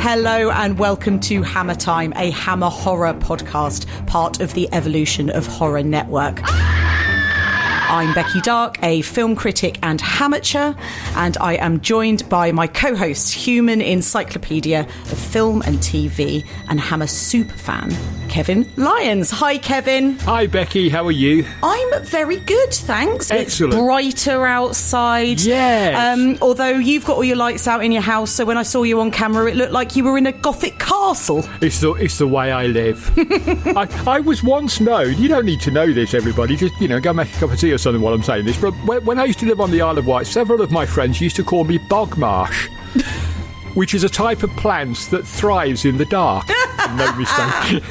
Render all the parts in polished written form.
Hello and welcome to Hammer Time, a Hammer horror podcast, part of the Evolution of Horror Network. I'm Becky Darke, a film critic and amateur, and I am joined by my co-host, human encyclopedia of film and TV and Hammer superfan, Kevin Lyons. Hi, Kevin. Hi, Becky. How are you? I'm very good, thanks. Excellent. It's brighter outside. Yes. Although you've got all your lights out in your house, so when I saw you on camera, it looked like you were in a Gothic castle. It's the way I live. I was once known, you don't need to know this, everybody, just, go make a cup of tea or something while I'm saying this, but when I used to live on the Isle of Wight, several of my friends used to call me bog marsh, which is a type of plant that thrives in the dark. No mistake.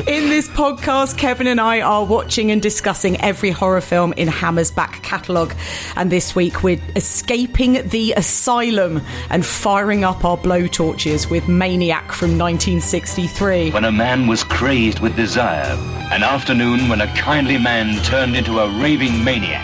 In this podcast, Kevin and I are watching and discussing every horror film in Hammer's back catalogue. And this week we're escaping the asylum and firing up our blowtorches with Maniac from 1963. When a man was crazed with desire, an afternoon when a kindly man turned into a raving maniac.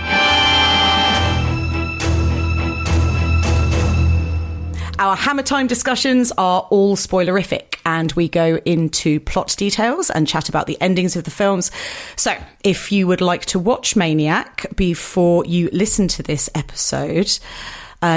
Our Hammer Time discussions are all spoilerific, and we go into plot details and chat about the endings of the films. So, if you would like to watch Maniac before you listen to this episode,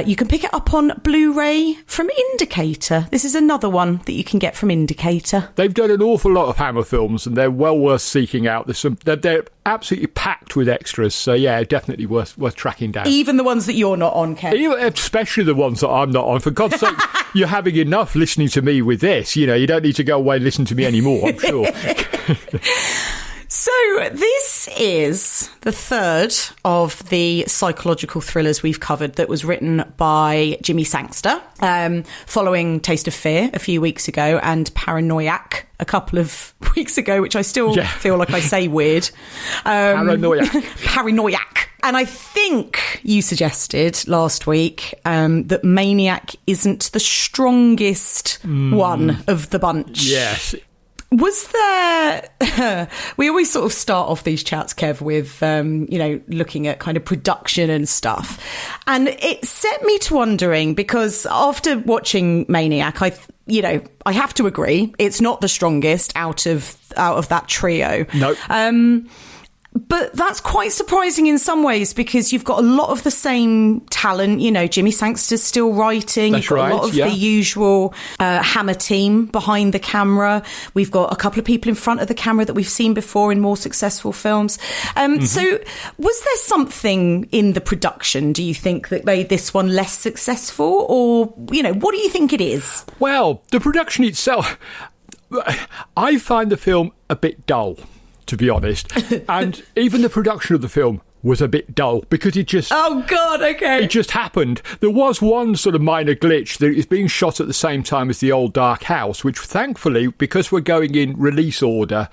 you can pick it up on Blu-ray from Indicator. This is another one that you can get from Indicator. They've done an awful lot of Hammer films, and they're well worth seeking out. They're absolutely packed with extras, so yeah, definitely worth tracking down. Even the ones that you're not on, Kev. Especially the ones that I'm not on. For God's sake, you're having enough listening to me with this. You don't need to go away and listen to me anymore, I'm sure. So this is the third of the psychological thrillers we've covered that was written by Jimmy Sangster, following Taste of Fear a few weeks ago and Paranoiac a couple of weeks ago, which I still feel like I say weird. Paranoiac. And I think you suggested last week that Maniac isn't the strongest one of the bunch. Yes. Was there... we always sort of start off these chats, Kev, with, looking at kind of production and stuff. And it set me to wondering, because after watching Maniac, I have to agree, it's not the strongest out of that trio. No. But that's quite surprising in some ways, because you've got a lot of the same talent. Jimmy Sangster's still writing. That's You've got right, a lot of the usual Hammer team behind the camera. We've got a couple of people in front of the camera that we've seen before in more successful films. So was there something in the production, do you think, that made this one less successful? Or, what do you think it is? Well, the production itself, I find the film a bit dull, to be honest. And even the production of the film was a bit dull, because it just... Oh, God, okay. It just happened. There was one sort of minor glitch that is being shot at the same time as the old Dark House, which thankfully, because we're going in release order,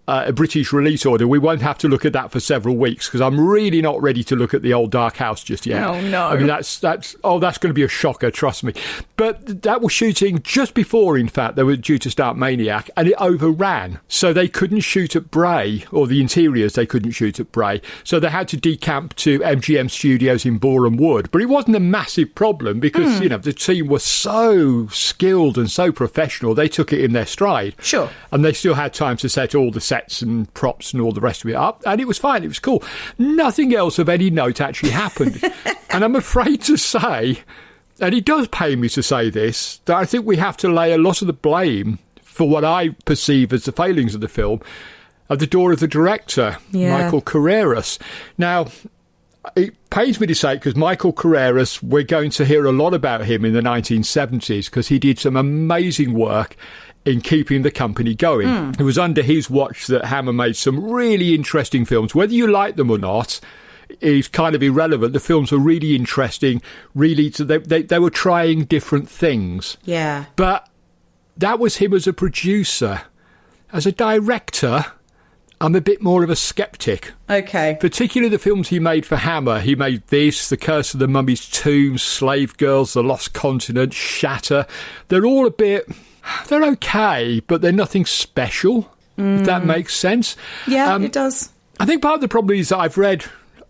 a British release order, we won't have to look at that for several weeks, because I'm really not ready to look at the old Dark House just yet. Oh, no. I mean, that's going to be a shocker, trust me. But that was shooting just before, in fact, they were due to start Maniac, and it overran. So they couldn't shoot at Bray, or the interiors, they couldn't shoot at Bray. So they had to decamp to MGM Studios in Boreham Wood. But it wasn't a massive problem, because, the team was so skilled and so professional, they took it in their stride. Sure. And they still had time to set all the sets and props and all the rest of it up, and it was fine, it was cool. Nothing else of any note actually happened. And I'm afraid to say, and it does pain me to say this, that I think we have to lay a lot of the blame for what I perceive as the failings of the film at the door of the director, Michael Carreras. Now, it pains me to say, because Michael Carreras, we're going to hear a lot about him in the 1970s, because he did some amazing work in keeping the company going. It was under his watch that Hammer made some really interesting films. Whether you like them or not is kind of irrelevant. The films were really interesting. Really, they were trying different things. Yeah. But that was him as a producer. As a director, I'm a bit more of a sceptic. Okay. Particularly the films he made for Hammer. He made this, The Curse of the Mummy's Tomb, Slave Girls, The Lost Continent, Shatter. They're all a bit... They're okay, but they're nothing special, if that makes sense. Yeah, it does. I think part of the problem is that I've read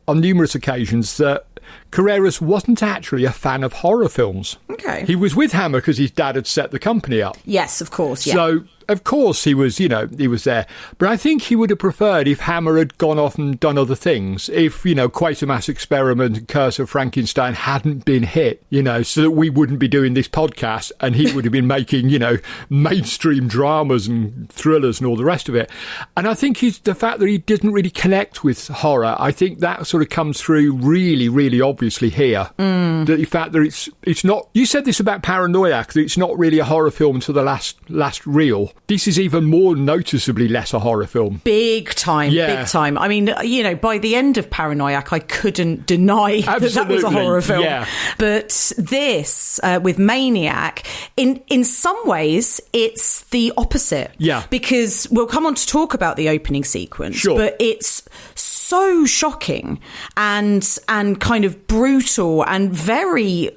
on numerous occasions that Carreras wasn't actually a fan of horror films. Okay. He was with Hammer because his dad had set the company up. Yes, of course, yeah. So, of course, he was there. But I think he would have preferred if Hammer had gone off and done other things. If, Quatermass Experiment and Curse of Frankenstein hadn't been hit, so that we wouldn't be doing this podcast and he would have been making, mainstream dramas and thrillers and all the rest of it. And I think the fact that he didn't really connect with horror, I think that sort of comes through really, really obviously here. The fact that it's not... You said this about Paranoiac, that it's not really a horror film until the last reel. This is even more noticeably less a horror film. Big time. I mean, by the end of Paranoiac, I couldn't deny that was a horror film. Yeah. But this, with Maniac, in some ways, it's the opposite. Yeah. Because we'll come on to talk about the opening sequence, sure. But it's so shocking and kind of brutal and very,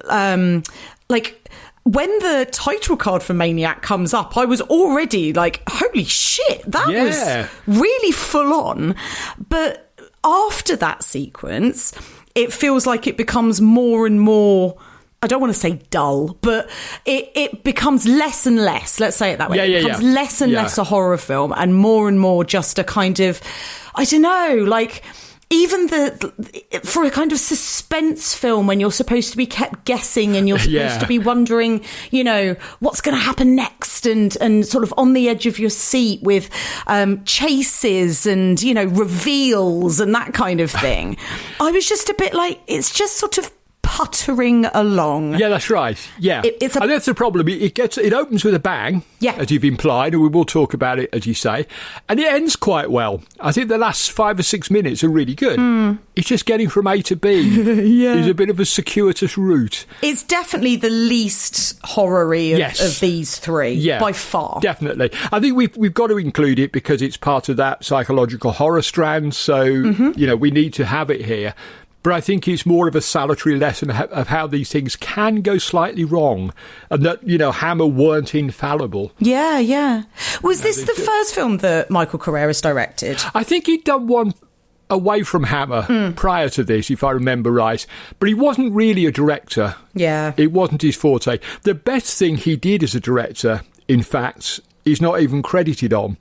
when the title card for Maniac comes up, I was already like, holy shit, that was really full on. But after that sequence, it feels like it becomes more and more, I don't want to say dull, but it becomes less and less, let's say it that way. It becomes less and less a horror film and more just a kind of, I don't know, like... Even for a kind of suspense film when you're supposed to be kept guessing and you're supposed to be wondering, what's going to happen next and sort of on the edge of your seat with chases and, reveals and that kind of thing. I was just a bit like, it's just sort of puttering along. Yeah, that's right. Yeah. And that's the problem. It opens with a bang, as you've implied, and we will talk about it, as you say, and it ends quite well. I think the last 5 or 6 minutes are really good. It's just getting from A to B is a bit of a circuitous route. It's definitely the least horror-y of these three, by far. Definitely. I think we've got to include it because it's part of that psychological horror strand, so, we need to have it here. But I think it's more of a salutary lesson of how these things can go slightly wrong and that, Hammer weren't infallible. Yeah. Was this the first film that Michael Carreras directed? I think he'd done one away from Hammer prior to this, if I remember right. But he wasn't really a director. Yeah. It wasn't his forte. The best thing he did as a director, in fact, is not even credited on.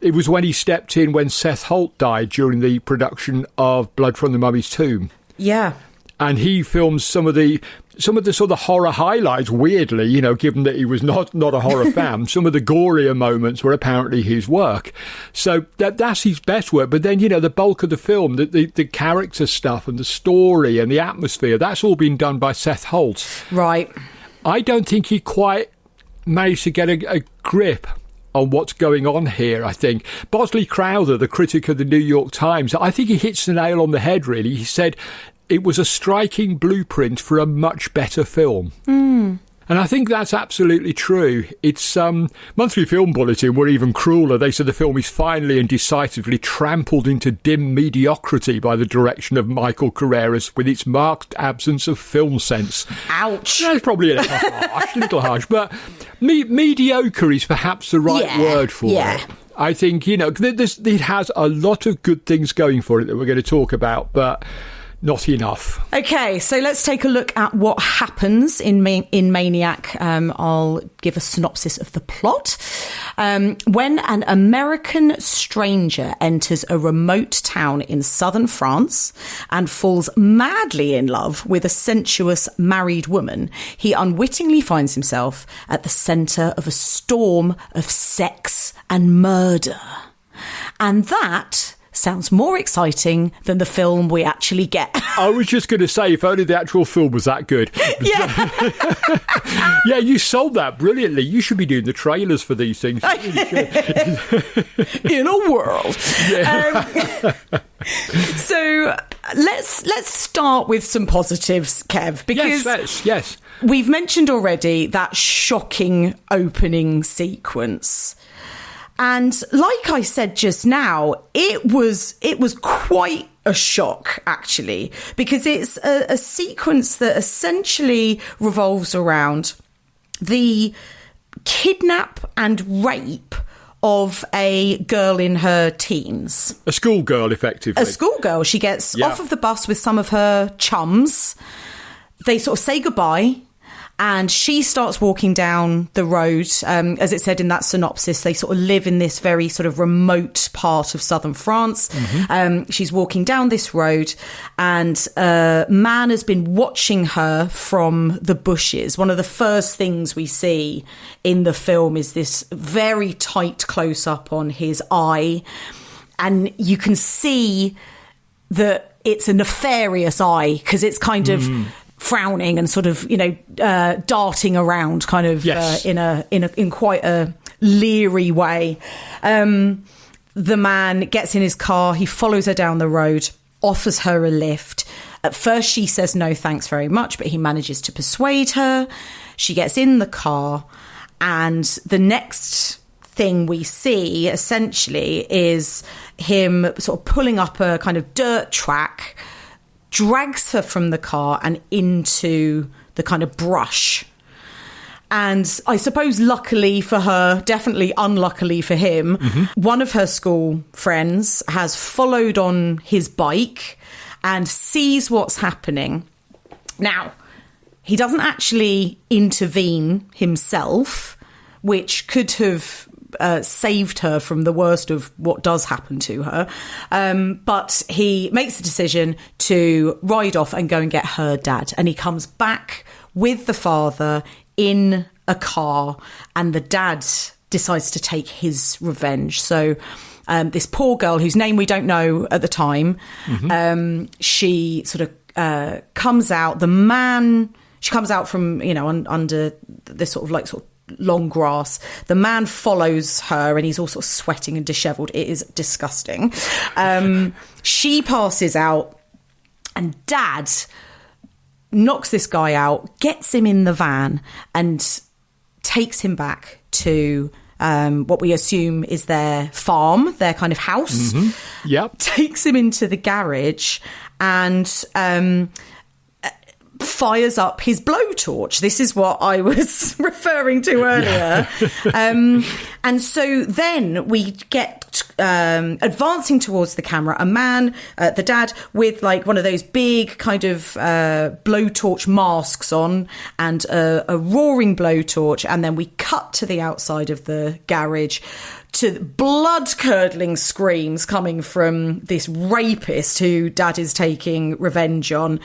It was when he stepped in when Seth Holt died during the production of Blood from the Mummy's Tomb. Yeah. And he filmed some of the sort of horror highlights, weirdly, given that he was not a horror fan. Some of the gorier moments were apparently his work. So that's his best work. But then, the bulk of the film, the character stuff and the story and the atmosphere, that's all been done by Seth Holt. Right. I don't think he quite managed to get a grip on what's going on here, I think. Bosley Crowther, the critic of the New York Times, I think he hits the nail on the head, really. He said it was a striking blueprint for a much better film. And I think that's absolutely true. It's Monthly Film Bulletin were even crueler. They said the film is finally and decisively trampled into dim mediocrity by the direction of Michael Carreras with its marked absence of film sense. Ouch. That's probably a little harsh, but mediocre is perhaps the right word for it. I think, it has a lot of good things going for it that we're going to talk about, but not enough. Okay, so let's take a look at what happens in Maniac. I'll give a synopsis of the plot. When an American stranger enters a remote town in southern France and falls madly in love with a sensuous married woman, he unwittingly finds himself at the centre of a storm of sex and murder. And that sounds more exciting than the film we actually get. I was just going to say, if only the actual film was that good. Yeah, you sold that brilliantly. You should be doing the trailers for these things. In a world. Yeah. So let's start with some positives, Kev, because yes. We've mentioned already that shocking opening sequence. And like I said just now, it was quite a shock, actually, because it's a sequence that essentially revolves around the kidnap and rape of a girl in her teens. A schoolgirl, effectively. A schoolgirl. She gets off of the bus with some of her chums. They sort of say goodbye. And she starts walking down the road. As it said in that synopsis, they sort of live in this very sort of remote part of southern France. She's walking down this road, and a man has been watching her from the bushes. One of the first things we see in the film is this very tight close-up on his eye. And you can see that it's a nefarious eye, because it's kind of frowning and sort of, darting around kind of in quite a leery way. The man gets in his car, he follows her down the road, offers her a lift. At first she says no thanks very much, but he manages to persuade her. She gets in the car, and the next thing we see essentially is him sort of pulling up a kind of dirt track, drags her from the car and into the kind of brush. And I suppose luckily for her, definitely unluckily for him, one of her school friends has followed on his bike and sees what's happening. Now, he doesn't actually intervene himself, which could have saved her from the worst of what does happen to her. But he makes the decision to ride off and go and get her dad. And he comes back with the father in a car, and the dad decides to take his revenge. So this poor girl, whose name we don't know at the time, she sort of comes out. She comes out from, under this sort of long grass. The man follows her, and he's all sort of sweating and dishevelled. It is disgusting. She passes out, and Dad knocks this guy out, gets him in the van, and takes him back to what we assume is their farm, their kind of house. Yep. Takes him into the garage and fires up his blowtorch. This is what I was referring to earlier. And so then we get advancing towards the camera, a man, the dad, with one of those big kind of blowtorch masks on, and a roaring blowtorch. And then we cut to the outside of the garage, to blood-curdling screams coming from this rapist who Dad is taking revenge on.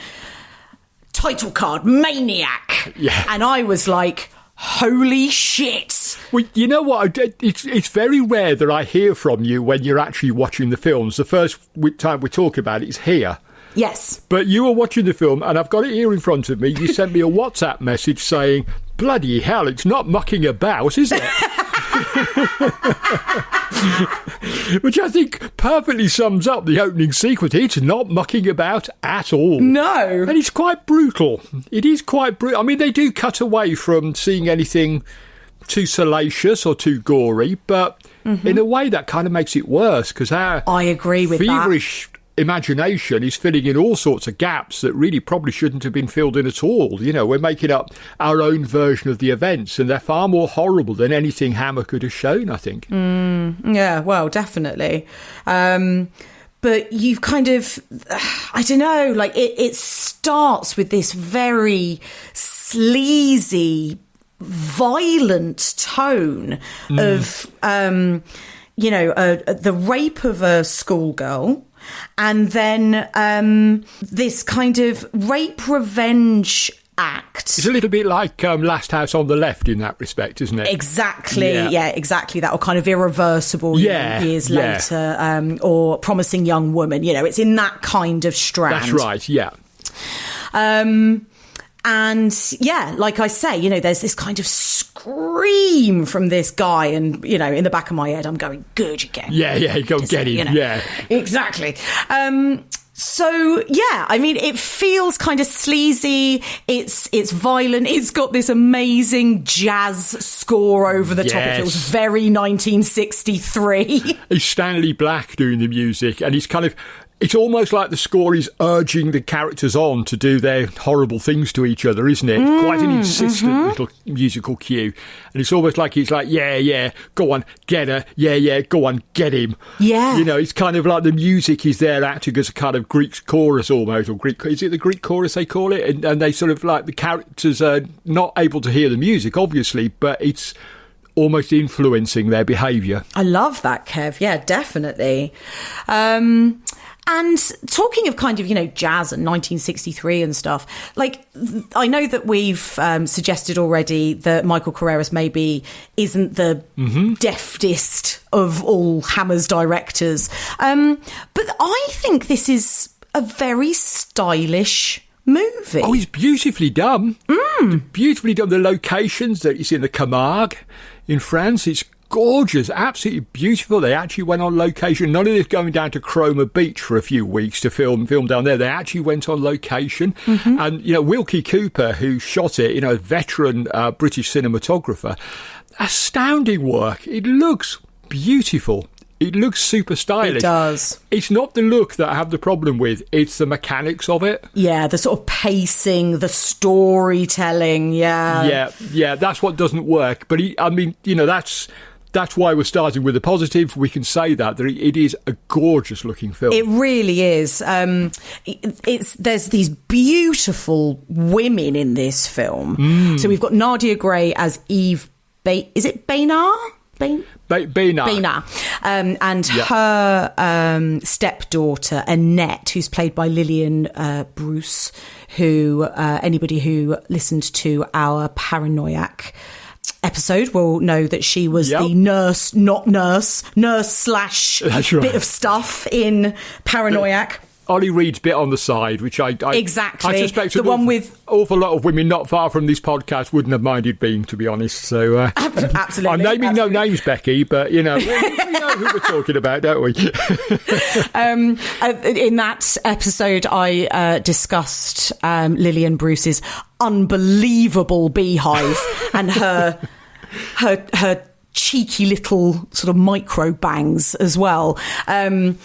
Title card, Maniac. Yeah. And I was like, holy shit. Well, you know what? It's very rare that I hear from you when you're actually watching the films. The first time we talk about it is here. Yes. But you were watching the film, and I've got it here in front of me. You sent me a WhatsApp message saying, bloody hell, it's not mucking about, is it? Which I think perfectly sums up the opening sequence. It's not mucking about at all. No. And it's quite brutal. It is quite brutal. I mean, they do cut away from seeing anything too salacious or too gory, but in a way that kind of makes it worse, because our I agree with feverish imagination is filling in all sorts of gaps that really probably shouldn't have been filled in at all. We're making up our own version of the events, and they're far more horrible than anything Hammer could have shown, I think. Yeah, well, definitely. But you've kind of, I don't know, it starts with this very sleazy, violent tone of, the rape of a schoolgirl. And then this kind of rape revenge act. It's a little bit like Last House on the Left in that respect, isn't it? Exactly. Yeah, exactly. That, or kind of Irreversible years later, or Promising Young Woman. It's in that kind of strand. That's right, yeah. And yeah, like I say, there's this kind of scream from this guy, and in the back of my head I'm going, good again. Yeah, go get him. Yeah, exactly. So yeah, I mean, it feels kind of sleazy. It's violent. It's got this amazing jazz score over the top. It feels very 1963. It's Stanley Black doing the music, and he's kind of It's almost like the score is urging the characters on to do their horrible things to each other, isn't it? Quite an insistent little musical cue. And it's almost like it's like, yeah, go on, get her. Yeah, go on, get him. Yeah. You know, it's kind of like the music is there acting as a kind of Greek chorus almost, or Greek, is it the Greek chorus they call it? And they sort of like, the characters are not able to hear the music, obviously, but it's almost influencing their behaviour. I love that, Kev. Yeah, definitely. And talking of kind of, jazz and 1963 and stuff, like, I know that we've suggested already that Michael Carreras maybe isn't the deftest of all Hammer's directors. But I think this is a very stylish movie. Oh, it's beautifully done. Beautifully done. The locations that you see in the Camargue in France, it's gorgeous, absolutely beautiful. They actually went on location. None of this going down to Cromer Beach for a few weeks to film down there. They actually went on location. And, Wilkie Cooper, who shot it, a veteran British cinematographer, astounding work. It looks beautiful. It looks super stylish. It does. It's not the look that I have the problem with. It's the mechanics of it. Yeah, the sort of pacing, the storytelling, yeah. Yeah, that's what doesn't work. But, that's why we're starting with a positive. We can say that it is a gorgeous looking film. It really is. There's these beautiful women in this film. So we've got Nadia Gray as Eve. Is it Baynard? Baynard. And her stepdaughter Annette, who's played by Lillian Bruce, who anybody who listened to our Paranoiac episode will know that she was the nurse slash bit of stuff in Paranoiac. Ollie Reed's bit on the side, which I exactly. I suspect the one with awful lot of women not far from this podcast wouldn't have minded being, to be honest. So absolutely, I'm naming no names, Becky, but we know who we're talking about, don't we? In that episode, I discussed Lillian Bruce's unbelievable beehive and her cheeky little sort of micro bangs as well, and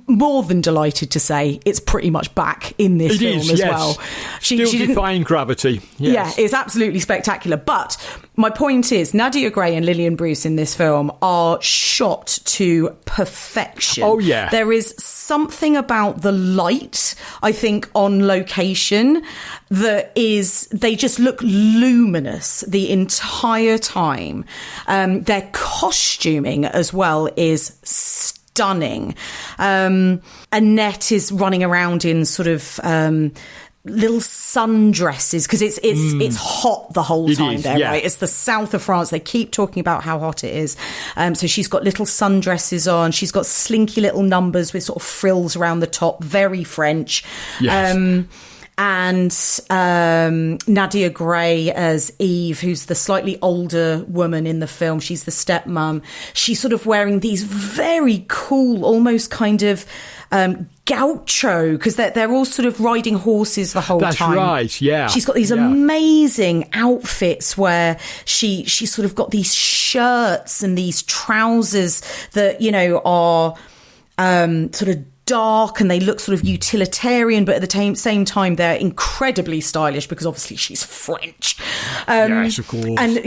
more than delighted to say it's pretty much back in this film as well. She defying gravity. Yes. Yeah, it's absolutely spectacular. But my point is, Nadia Gray and Lillian Bruce in this film are shot to perfection. Oh yeah, there is something about the light, I think, on location that they just look luminous the entire time. Their costuming as well is stunning. Annette is running around in sort of little sundresses because it's hot the whole time there, right? It's the south of France. They keep talking about how hot it is. So she's got little sundresses on. She's got slinky little numbers with sort of frills around the top. Very French. Yes. And Nadia Gray as Eve, who's the slightly older woman in the film. She's the stepmom. She's sort of wearing these very cool, almost kind of gaucho, because they're all sort of riding horses the whole time. That's right, yeah. She's got these amazing outfits where she's sort of got these shirts and these trousers that, are sort of dark and they look sort of utilitarian, but at the same time they're incredibly stylish because obviously she's French. Yes, of course. And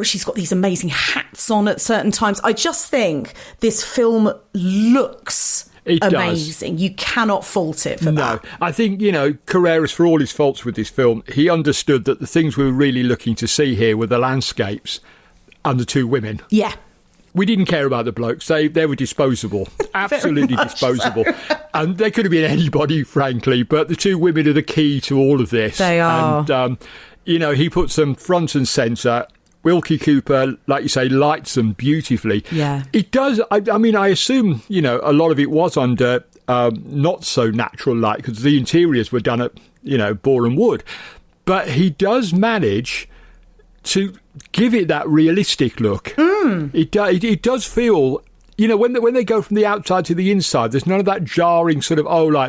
she's got these amazing hats on at certain times. I just think this film looks amazing. You cannot fault it for that. I think, Carreras, for all his faults with this film, he understood that the things we were really looking to see here were the landscapes and the two women. Yeah. We didn't care about the blokes. They were disposable. Absolutely disposable. And they could have been anybody, frankly, but the two women are the key to all of this. They are. And, he puts them front and centre. Wilkie Cooper, like you say, lights them beautifully. Yeah. It does. I mean, I assume, a lot of it was under not so natural light because the interiors were done at, Boreham Wood. But he does manage to give it that realistic look. It does feel, when they go from the outside to the inside, there's none of that jarring sort of,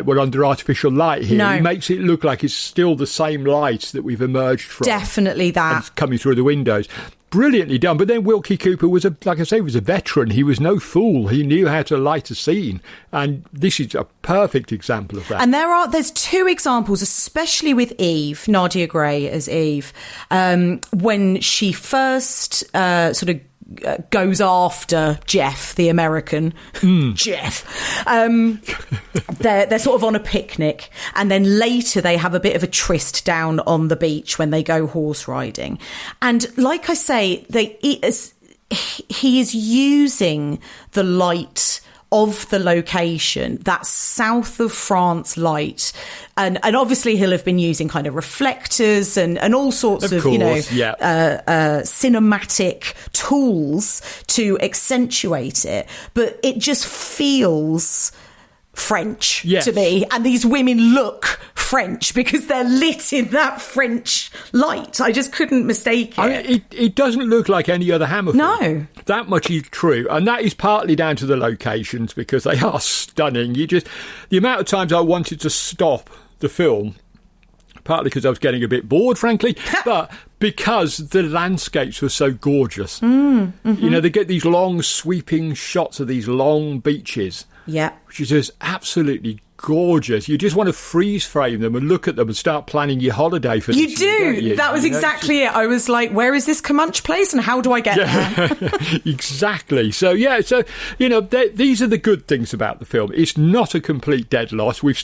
we're under artificial light here. No. It makes it look like it's still the same light that we've emerged from. Definitely that. And it's coming through the windows. brilliantly done. But then Wilkie Cooper was like I say, was a veteran. He was no fool. He knew how to light a scene, and this is a perfect example of that. And there's two examples, especially with Eve, Nadia Gray as Eve, when she first sort of goes after Jeff, the American. Jeff. They're sort of on a picnic, and then later they have a bit of a tryst down on the beach when they go horse riding. And like I say, he is using the light of the location, that south of France light. And obviously he'll have been using kind of reflectors and all sorts of cinematic tools to accentuate it. But it just feels French to me, and these women look French because they're lit in that French light. I just couldn't mistake it. It doesn't look like any other Hammer film. No. That much is true, and that is partly down to the locations because they are stunning. The amount of times I wanted to stop the film, partly because I was getting a bit bored, frankly, but because the landscapes were so gorgeous. They get these long sweeping shots of these long beaches. Yeah. Which is just absolutely gorgeous. You just want to freeze frame them and look at them and start planning your holiday for them. You do. That was exactly it. I was like, where is this Comanche place and how do I get there? Exactly. So, these are the good things about the film. It's not a complete dead loss. We've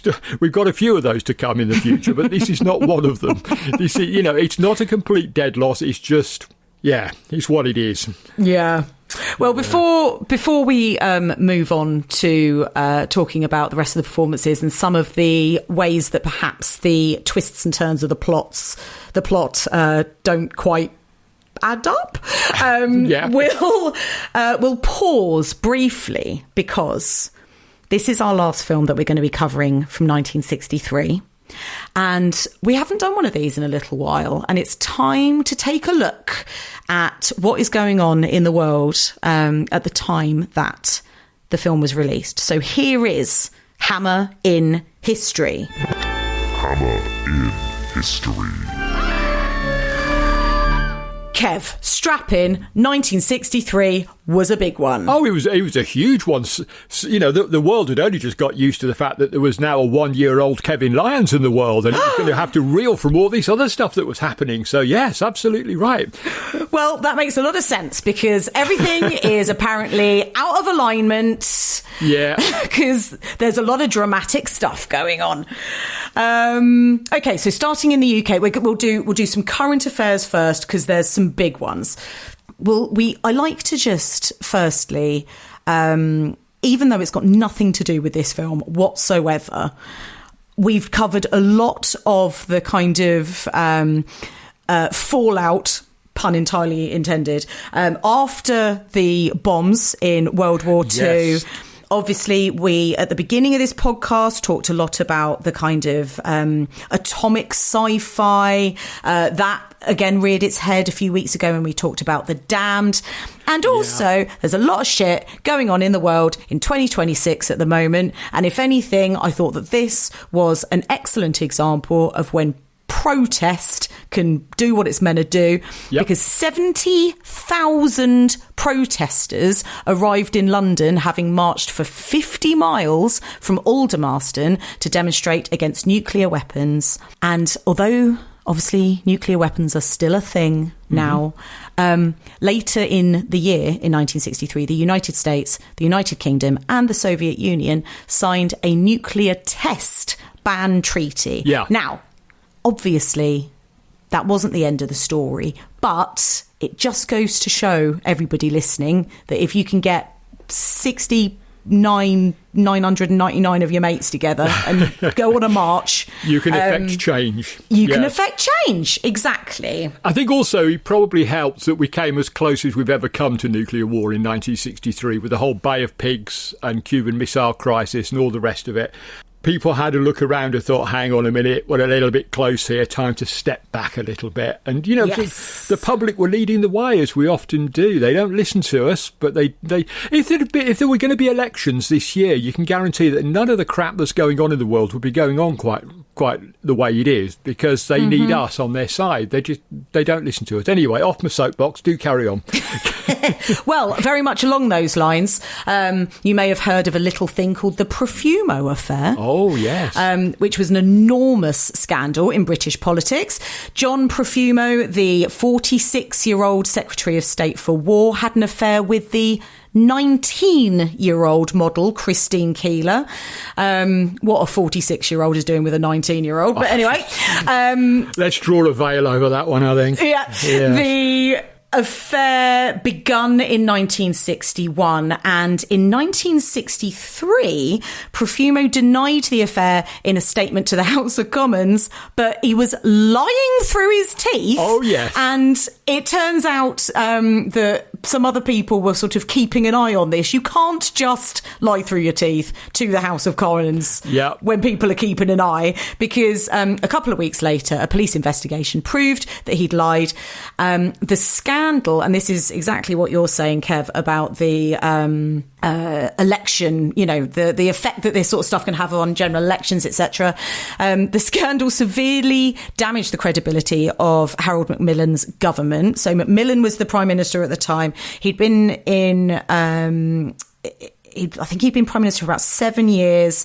got a few of those to come in the future, but this is not one of them. It's not a complete dead loss. It's just, it's what it is. Yeah. Well, before we move on to talking about the rest of the performances and some of the ways that perhaps the twists and turns of the plot don't quite add up, we'll pause briefly because this is our last film that we're going to be covering from 1963. And we haven't done one of these in a little while, and it's time to take a look at what is going on in the world at the time that the film was released. So here is Hammer in History. Hammer in History. Kev, strap in, 1963 was a big one. Oh, it was a huge one. The world had only just got used to the fact that there was now a 1-year-old Kevin Lyons in the world, and it was going to have to reel from all this other stuff that was happening. So, yes, absolutely right. Well, that makes a lot of sense because everything is apparently out of alignment. Yeah. Because there's a lot of dramatic stuff going on. Okay, so starting in the UK, we'll do some current affairs first because there's some big ones. I like to just firstly, even though it's got nothing to do with this film whatsoever, we've covered a lot of the kind of fallout, pun entirely intended, after the bombs in World War II. Yes. Obviously, we, at the beginning of this podcast, talked a lot about the kind of atomic sci-fi. That, again, reared its head a few weeks ago when we talked about The Damned. And also, there's a lot of shit going on in the world in 2026 at the moment. And if anything, I thought that this was an excellent example of when protest can do what it's meant to do, because 70,000 protesters arrived in London, having marched for 50 miles from Aldermaston to demonstrate against nuclear weapons. And although obviously nuclear weapons are still a thing now, later in the year, in 1963, the United States, the United Kingdom and the Soviet Union signed a nuclear test ban treaty. Now, obviously, that wasn't the end of the story, but it just goes to show everybody listening that if you can get 999 of your mates together and go on a march, you can affect change. You can affect change, exactly. I think also it probably helps that we came as close as we've ever come to nuclear war in 1963 with the whole Bay of Pigs and Cuban Missile Crisis and all the rest of it. People had a look around and thought, hang on a minute, we're a little bit close here, time to step back a little bit. And, the public were leading the way, as we often do. They don't listen to us, but if there were going to be elections this year, you can guarantee that none of the crap that's going on in the world would be going on quite quite the way it is because they need us on their side. They don't listen to us. Anyway, off my soapbox, do carry on. Well, very much along those lines, you may have heard of a little thing called the Profumo affair. Oh, yes. Which was an enormous scandal in British politics. John Profumo, the 46-year-old Secretary of State for War, had an affair with the 19-year-old model Christine Keeler. What a 46-year-old is doing with a 19-year-old. But anyway. Let's draw a veil over that one, I think. Yeah. The affair begun in 1961, and in 1963 Profumo denied the affair in a statement to the House of Commons, but he was lying through his teeth. Oh yes. And it turns out that some other people were sort of keeping an eye on this. You can't just lie through your teeth to the House of Commons when people are keeping an eye, because a couple of weeks later a police investigation proved that he'd lied. The scandal, and this is exactly what you're saying, Kev, about the election, the effect that this sort of stuff can have on general elections, etc. The scandal severely damaged the credibility of Harold Macmillan's government. So Macmillan was the Prime Minister at the time. He'd been in, I think he'd been Prime Minister for about 7 years.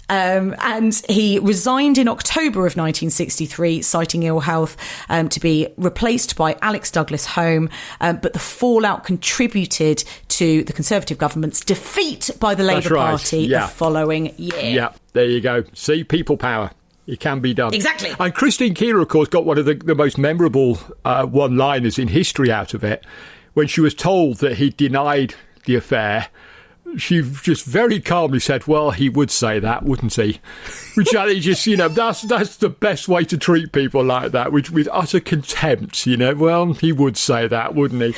And he resigned in October of 1963, citing ill health, to be replaced by Alex Douglas Home. But the fallout contributed to the Conservative government's defeat by the Labour Party the following year. Yeah, there you go. See, people power. It can be done. Exactly. And Christine Keeler, of course, got one of the most memorable one-liners in history out of it. When she was told that he denied the affair, she just very calmly said, well, he would say that, wouldn't he? Which I think just, that's the best way to treat people like that, with utter contempt, Well, he would say that, wouldn't he?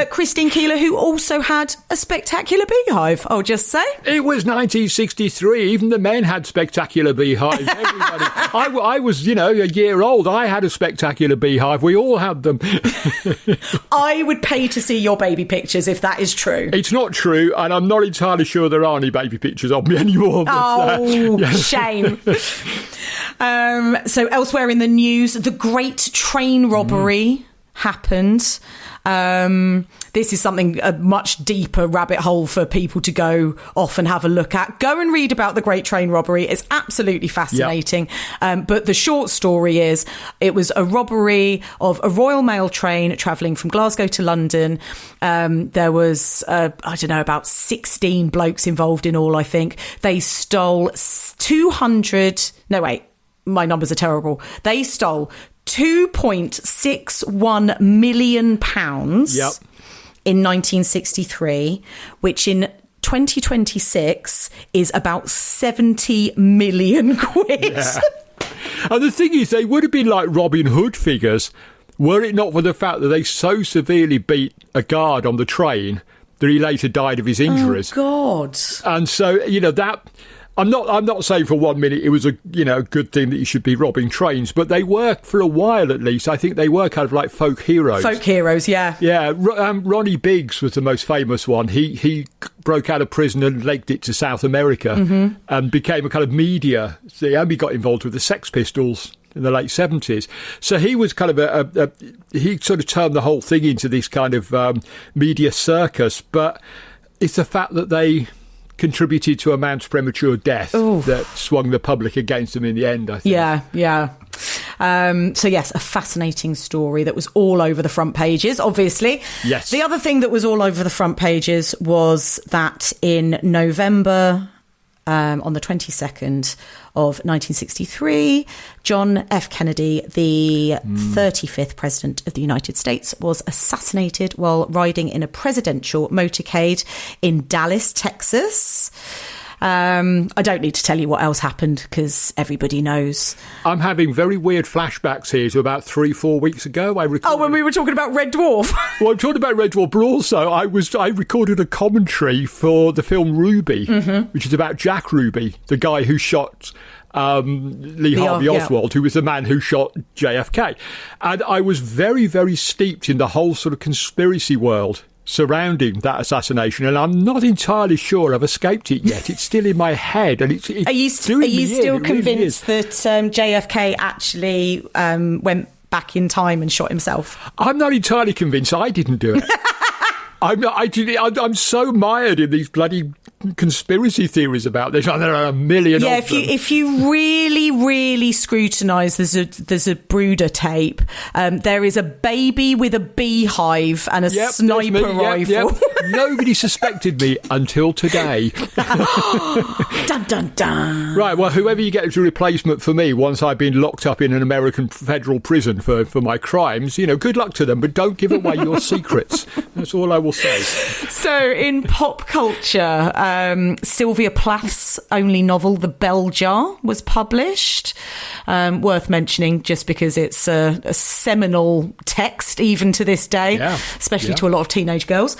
Christine Keeler, who also had a spectacular beehive, I'll just say. It was 1963. Even the men had spectacular beehives. Everybody. I was, a year old. I had a spectacular beehive. We all had them. I would pay to see your baby pictures if that is true. It's not true, and I'm not entirely sure there are any baby pictures of me anymore. But, shame. So elsewhere in the news, the Great Train Robbery happened. This is something, a much deeper rabbit hole for people to go off and have a look at. Go and read about the Great Train Robbery. It's absolutely fascinating. But the short story is, it was a robbery of a Royal Mail train travelling from Glasgow to London. There was, about 16 blokes involved in all, I think. They stole my numbers are terrible. They stole £2.61 million in 1963, which in 2026 is about 70 million quid. Yeah. And the thing is, they would have been like Robin Hood figures were it not for the fact that they so severely beat a guard on the train that he later died of his injuries. Oh, God. And so, that... I'm not saying for 1 minute it was a good thing that you should be robbing trains, but they were, for a while at least, I think they were kind of like folk heroes. Folk heroes, yeah. Yeah, Ronnie Biggs was the most famous one. He broke out of prison and legged it to South America and became a kind of media. So he only got involved with the Sex Pistols in the late 70s. So he was kind of he sort of turned the whole thing into this kind of media circus, but it's the fact that they contributed to a man's premature death that swung the public against him in the end, I think. Yeah. So yes, a fascinating story that was all over the front pages, obviously. Yes. The other thing that was all over the front pages was that in November, on the 22nd of 1963, John F. Kennedy, the 35th President of the United States, was assassinated while riding in a presidential motorcade in Dallas, Texas. I don't need to tell you what else happened because everybody knows. I'm having very weird flashbacks here to about 3-4 weeks ago. When we were talking about Red Dwarf. Well, I'm talking about Red Dwarf, but also I recorded a commentary for the film Ruby, which is about Jack Ruby, the guy who shot Lee Harvey Oswald, who was the man who shot JFK. And I was very, very steeped in the whole sort of conspiracy world surrounding that assassination, and I'm not entirely sure I've escaped it yet. It's still in my head, and it's Are you still convinced that JFK actually went back in time and shot himself? I'm not entirely convinced. I didn't do it. I'm so mired in these bloody conspiracy theories about this. There are a million of them. If you really, really scrutinise, there's a Brooder tape. There is a baby with a beehive and a sniper rifle. Nobody suspected me until today. Dun, dun, dun. Right, well, whoever you get as a replacement for me once I've been locked up in an American federal prison for my crimes, good luck to them, but don't give away your secrets. That's all I will say. So, in pop culture, Sylvia Plath's only novel, The Bell Jar, was published. Worth mentioning just because it's a seminal text even to this day, especially to a lot of teenage girls.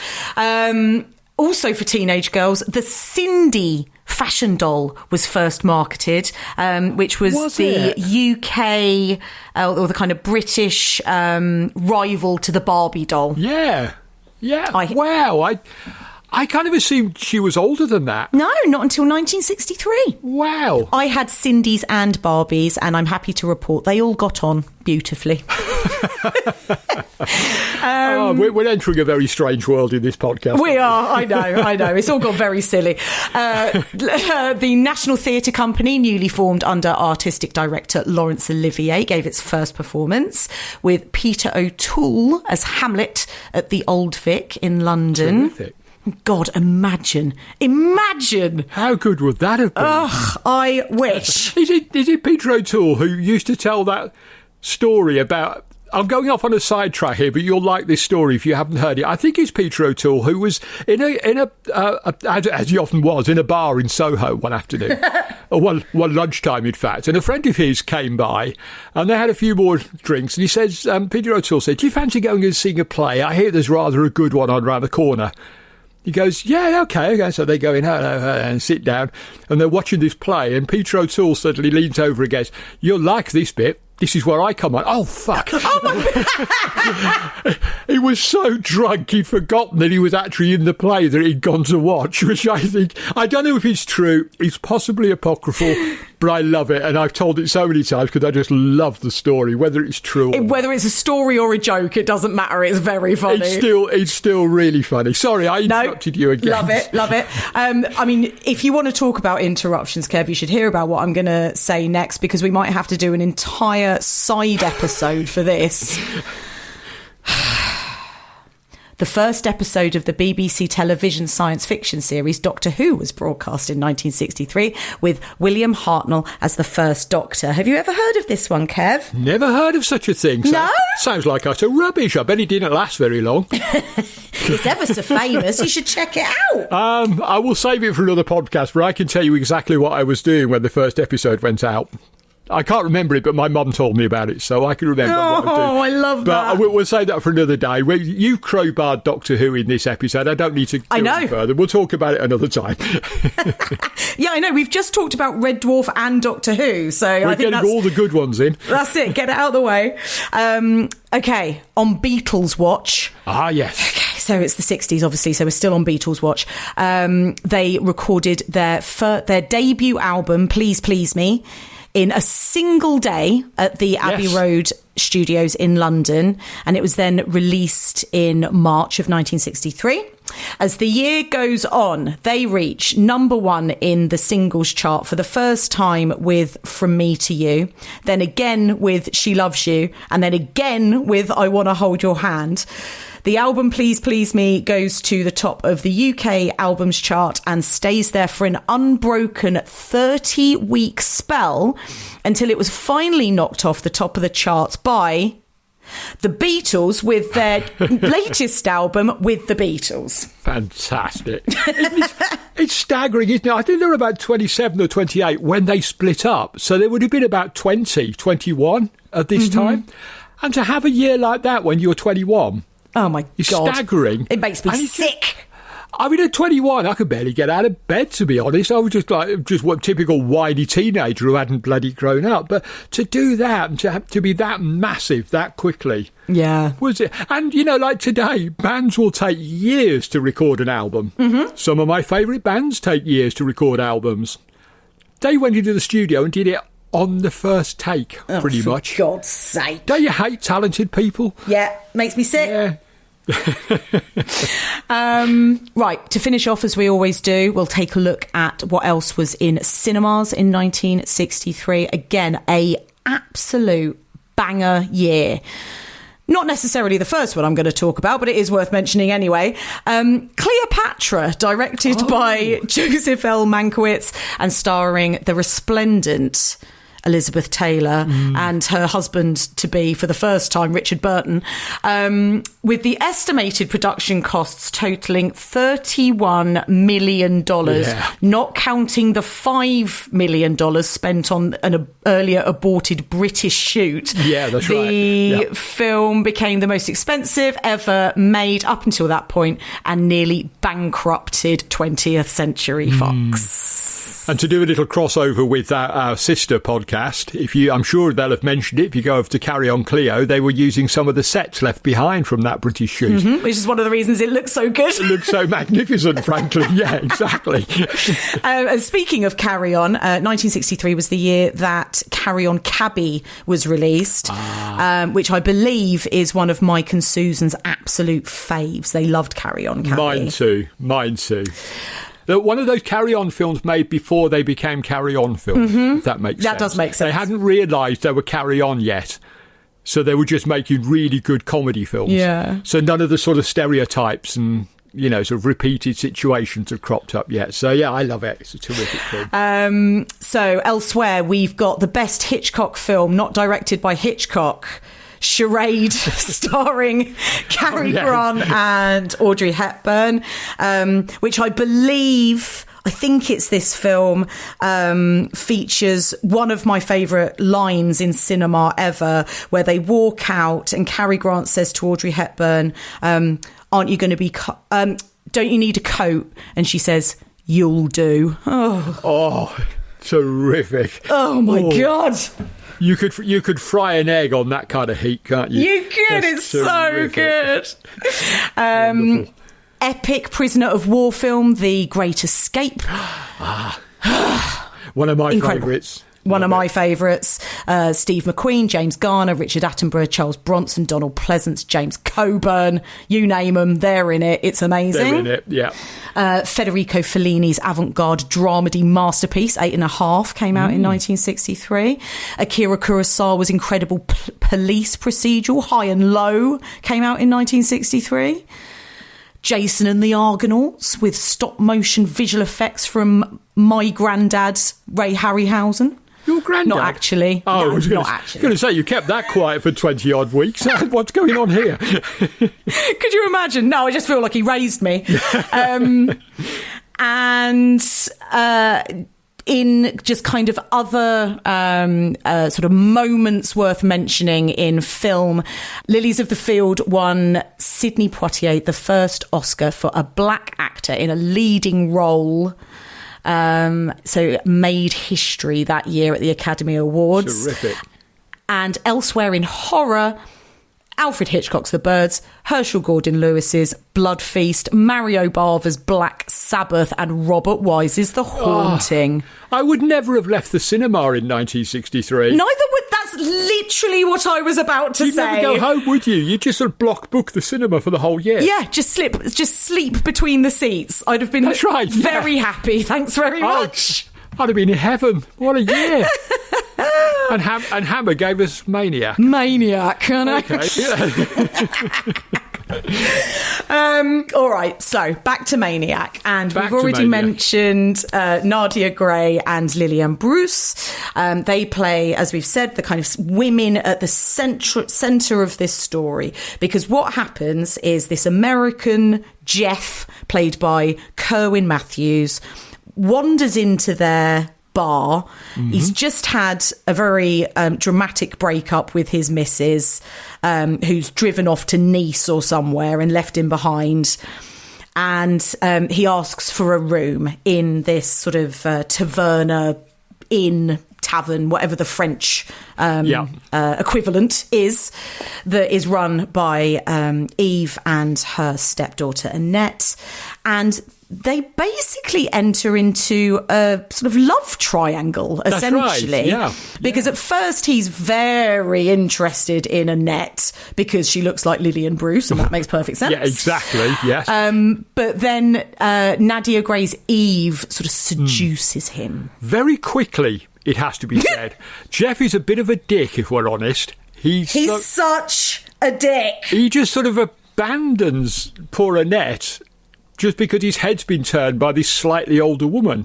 Also for teenage girls, the Cindy fashion doll was first marketed, which was the UK or the kind of British rival to the Barbie doll. Yeah. Wow. I kind of assumed she was older than that. No, not until 1963. Wow. I had Cindy's and Barbies, and I'm happy to report they all got on beautifully. We're entering a very strange world in this podcast. We are, I know. It's all got very silly. The National Theatre Company, newly formed under artistic director Laurence Olivier, gave its first performance with Peter O'Toole as Hamlet at the Old Vic in London. Terrific. God, imagine. How good would that have been? Ugh, I wish. Is it Peter O'Toole who used to tell that story about... I'm going off on a sidetrack here, but you'll like this story if you haven't heard it. I think it's Peter O'Toole who was in a as he often was, in a bar in Soho one afternoon, or one lunchtime, in fact. And a friend of his came by, and they had a few more drinks. And he says, Peter O'Toole said, "Do you fancy going and seeing a play? I hear there's rather a good one on round the corner." He goes, "Yeah, okay." So they go in and sit down, and they're watching this play, and Peter O'Toole suddenly leans over and goes, "You'll like this bit. This is where I come on." Oh, fuck. Oh, my... He was so drunk he'd forgotten that he was actually in the play that he'd gone to watch, which I think, I don't know if it's true, it's possibly apocryphal, but I love it, and I've told it so many times because I just love the story, whether it's true or whether it's a story or a joke, it doesn't matter, it's very funny. It's still really funny. Sorry, I interrupted you again. Love it. I mean, if you want to talk about interruptions, Kev, you should hear about what I'm going to say next, because we might have to do an entire side episode for this. The first episode of the BBC television science fiction series Doctor Who was broadcast in 1963 with William Hartnell as the first Doctor. Have you ever heard of this one, Kev? Never heard of such a thing. No? Sounds like utter rubbish. I bet it didn't last very long. It's ever so famous. You should check it out. I will save it for another podcast, but I can tell you exactly what I was doing when the first episode went out. I can't remember it, but my mum told me about it, so I can remember what I do. Oh, I love that. But we'll save that for another day. You crowbarred Doctor Who in this episode. I don't need to go any further. We'll talk about it another time. Yeah, I know. We've just talked about Red Dwarf and Doctor Who, so I think getting all the good ones in. That's it. Get it out of the way. Okay, on Beatles Watch. Ah, yes. Okay, so it's the 60s, obviously, so we're still on Beatles Watch. They recorded their debut album, Please Please Me, in a single day at the Abbey Road Studios in London, and it was then released in March of 1963. As the year goes on, they reach number one in the singles chart for the first time with From Me to You, then again with She Loves You, and then again with I Wanna Hold Your Hand. The album Please Please Me goes to the top of the UK albums chart and stays there for an unbroken 30-week spell until it was finally knocked off the top of the charts by the Beatles with their latest album, With the Beatles. Fantastic. It's staggering, isn't it? I think they were about 27 or 28 when they split up. So there would have been about 20, 21 at this time. And to have a year like that when you're 21... Oh, my God. It's staggering. It makes me sick. I mean, at 21, I could barely get out of bed, to be honest. I was just what typical whiny teenager who hadn't bloody grown up. But to do that and to be that massive that quickly, was it? And like today, bands will take years to record an album. Mm-hmm. Some of my favourite bands take years to record albums. They went into the studio and did it on the first take, pretty much. For God's sake! Don't you hate talented people? Yeah, makes me sick. Yeah. Right, to finish off, as we always do, we'll take a look at what else was in cinemas in 1963. Again, a absolute banger year. Not necessarily the first one I'm going to talk about, but it is worth mentioning anyway. Cleopatra, directed by Joseph L. Mankiewicz and starring the resplendent Elizabeth Taylor and her husband-to-be, for the first time, Richard Burton, with the estimated production costs totalling $31 million, not counting the $5 million spent on an earlier aborted British shoot. Yeah, that's right. The film became the most expensive ever made up until that point and nearly bankrupted 20th Century Fox. And to do a little crossover with our sister podcast, I'm sure they'll have mentioned it. If you go over to Carry On Cleo, they were using some of the sets left behind from that British shoot. Mm-hmm, which is one of the reasons it looks so good. It looks so magnificent, frankly. Yeah, exactly. And speaking of Carry On, 1963 was the year that Carry On Cabby was released, which I believe is one of Mike and Susan's absolute faves. They loved Carry On Cabby. Mine too. One of those carry-on films made before they became carry-on films, if that makes sense. That does make sense. They hadn't realised they were carry-on yet, so they were just making really good comedy films. Yeah. So none of the sort of stereotypes and, sort of repeated situations have cropped up yet. So, yeah, I love it. It's a terrific film. So, elsewhere, we've got the best Hitchcock film, not directed by Hitchcock, Charade, starring Cary Grant and Audrey Hepburn, which I think it's this film, features one of my favourite lines in cinema ever, where they walk out and Cary Grant says to Audrey Hepburn, aren't you going to be, don't you need a coat? And she says, you'll do. Oh, terrific. Oh, my God. You could fry an egg on that kind of heat, can't you? You could. It's terrific. So good. Epic prisoner of war film, The Great Escape. One of my favourites. One of my favourites. Steve McQueen, James Garner, Richard Attenborough, Charles Bronson, Donald Pleasance, James Coburn. You name them, they're in it. It's amazing. They're in it, yeah. Federico Fellini's avant-garde dramedy masterpiece, 8.5, came out in 1963. Akira Kurosawa's incredible police procedural, High and Low, came out in 1963. Jason and the Argonauts, with stop-motion visual effects from my granddad, Ray Harryhausen. Your granddad? Not actually. Oh, no, I was going to say, you kept that quiet for 20-odd weeks. What's going on here? Could you imagine? No, I just feel like he raised me. In just kind of other sort of moments worth mentioning in film, Lilies of the Field won Sidney Poitier the first Oscar for a black actor in a leading role. So it made history that year at the Academy Awards. Terrific. And elsewhere in horror, Alfred Hitchcock's The Birds, Herschel Gordon Lewis's Blood Feast, Mario Bava's Black Sabbath, and Robert Wise's The Haunting. I would never have left the cinema in 1963. Neither would. That's literally what I was about to say. You'd never go home, would you? You'd just sort of book the cinema for the whole year. Yeah, just sleep between the seats. I'd have been very happy. Thanks very much. I'd have been in heaven. What a year. And Hammer gave us Maniac. Maniac, I know. Okay. All right, so back to Maniac. And we've already mentioned Nadia Gray and Lillian Bruce. They play, as we've said, the kind of women at the centre of this story. Because what happens is this American Jeff, played by Kerwin Matthews, wanders into their bar. He's just had a very dramatic breakup with his missus, who's driven off to Nice or somewhere and left him behind. and he asks for a room in this sort of taverna, inn, tavern, whatever the French equivalent is, that is run by Eve and her stepdaughter Annette. And they basically enter into a sort of love triangle, essentially. Right, yeah. Because at first he's very interested in Annette because she looks like Lillian Bruce, and that makes perfect sense. Yeah, exactly, yes. But then Nadia Gray's Eve sort of seduces him. Very quickly, it has to be said. Jeff is a bit of a dick, if we're honest. He's such a dick. He just sort of abandons poor Annette just because his head's been turned by this slightly older woman.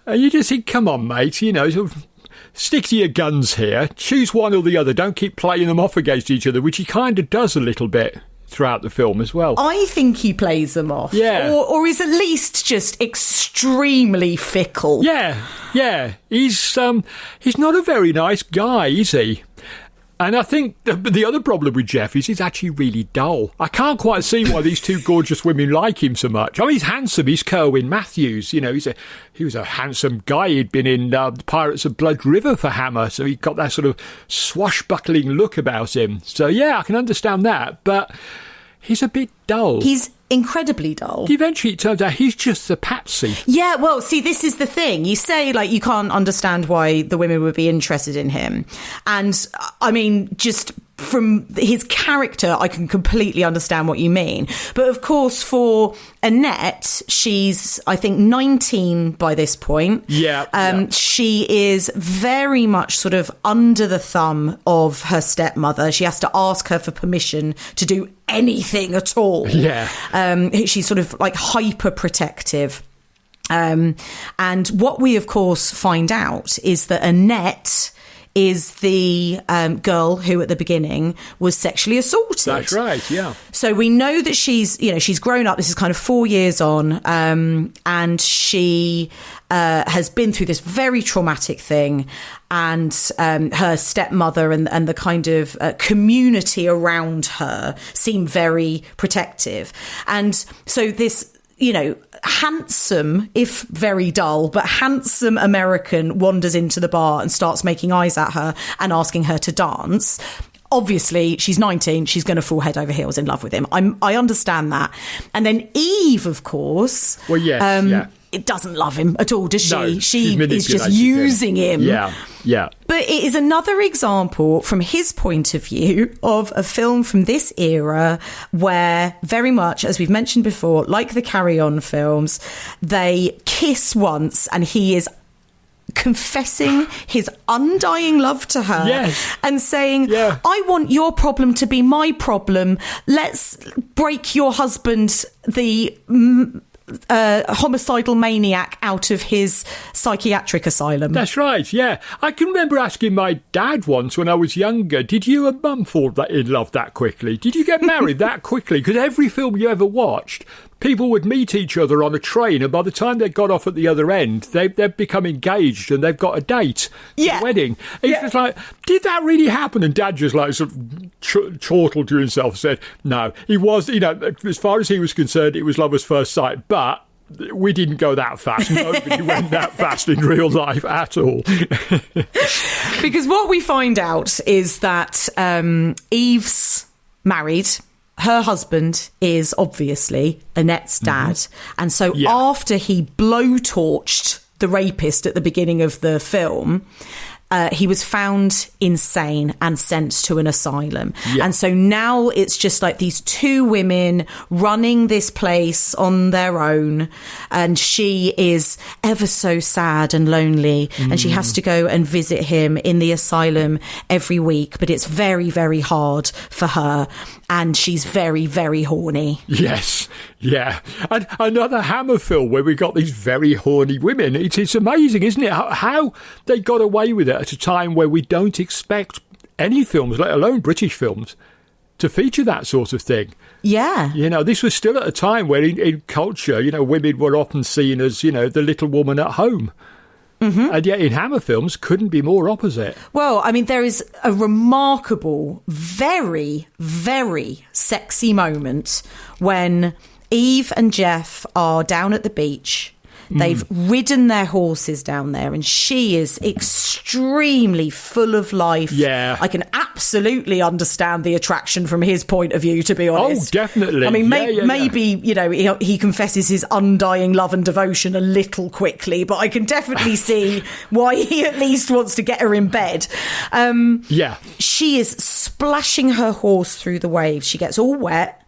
And you just think, come on, mate, sort of stick to your guns here. Choose one or the other. Don't keep playing them off against each other, which he kind of does a little bit throughout the film as well. I think he plays them off. Yeah. Or is at least just extremely fickle. Yeah. He's not a very nice guy, is he? And I think the other problem with Jeff is he's actually really dull. I can't quite see why these two gorgeous women like him so much. I mean, he's handsome. He's Kerwin Matthews. You know, he was a handsome guy. He'd been in Pirates of Blood River for Hammer, so he got that sort of swashbuckling look about him. So, yeah, I can understand that. But he's a bit dull. He's incredibly dull. Eventually, it turns out he's just a patsy. Yeah, well, see, this is the thing. You say, like, you can't understand why the women would be interested in him. And, I mean, just from his character, I can completely understand what you mean. But, of course, for Annette, she's, I think, 19 by this point. Yeah. She is very much sort of under the thumb of her stepmother. She has to ask her for permission to do anything at all. Yeah. She's sort of like hyper protective. And what we, of course, find out is that Annette is the girl who at the beginning was sexually assaulted. That's right, yeah. So we know that she's grown up. This is kind of 4 years on, and she has been through this very traumatic thing, and her stepmother and the kind of community around her seem very protective. And so this, handsome, if very dull, but handsome American wanders into the bar and starts making eyes at her and asking her to dance. Obviously, she's 19. She's going to fall head over heels in love with him. I understand that. And then Eve, of course. Well, yes, yeah. It doesn't love him at all, does she? No, she is just using him. Yeah. But it is another example from his point of view of a film from this era where very much, as we've mentioned before, like the Carry On films, they kiss once and he is confessing his undying love to her. Yes. And saying, yeah. I want your problem to be my problem. Let's break your husband, the homicidal maniac, out of his psychiatric asylum. That's right, yeah. I can remember asking my dad once when I was younger, did you and Mum fall in love that quickly? Did you get married that quickly? Because every film you ever watched, people would meet each other on a train, and by the time they got off at the other end, they've become engaged and they've got a date for the wedding. It's just like, did that really happen? And Dad just like sort of chortled to himself, said, no, he was, as far as he was concerned, it was love at first sight, but we didn't go that fast. Nobody went that fast in real life at all. Because what we find out is that Eve's married. Her husband is obviously Annette's dad. Mm-hmm. And so after he blowtorched the rapist at the beginning of the film, he was found insane and sent to an asylum. Yeah. And so now it's just like these two women running this place on their own. And she is ever so sad and lonely. And she has to go and visit him in the asylum every week. But it's very, very hard for her. And she's very, very horny. Yes, yeah. And another Hammer film where we got these very horny women. It's amazing, isn't it? How they got away with it at a time where we don't expect any films, let alone British films, to feature that sort of thing. Yeah. This was still at a time where in culture, women were often seen as, the little woman at home. Mm-hmm. And yet in Hammer films couldn't be more opposite. Well, I mean, there is a remarkable, very, very sexy moment when Eve and Jeff are down at the beach. They've ridden their horses down there, and she is extremely full of life. Yeah. I can absolutely understand the attraction from his point of view, to be honest. Oh, definitely. I mean, maybe, you know, he confesses his undying love and devotion a little quickly, but I can definitely see why he at least wants to get her in bed. She is splashing her horse through the waves. She gets all wet,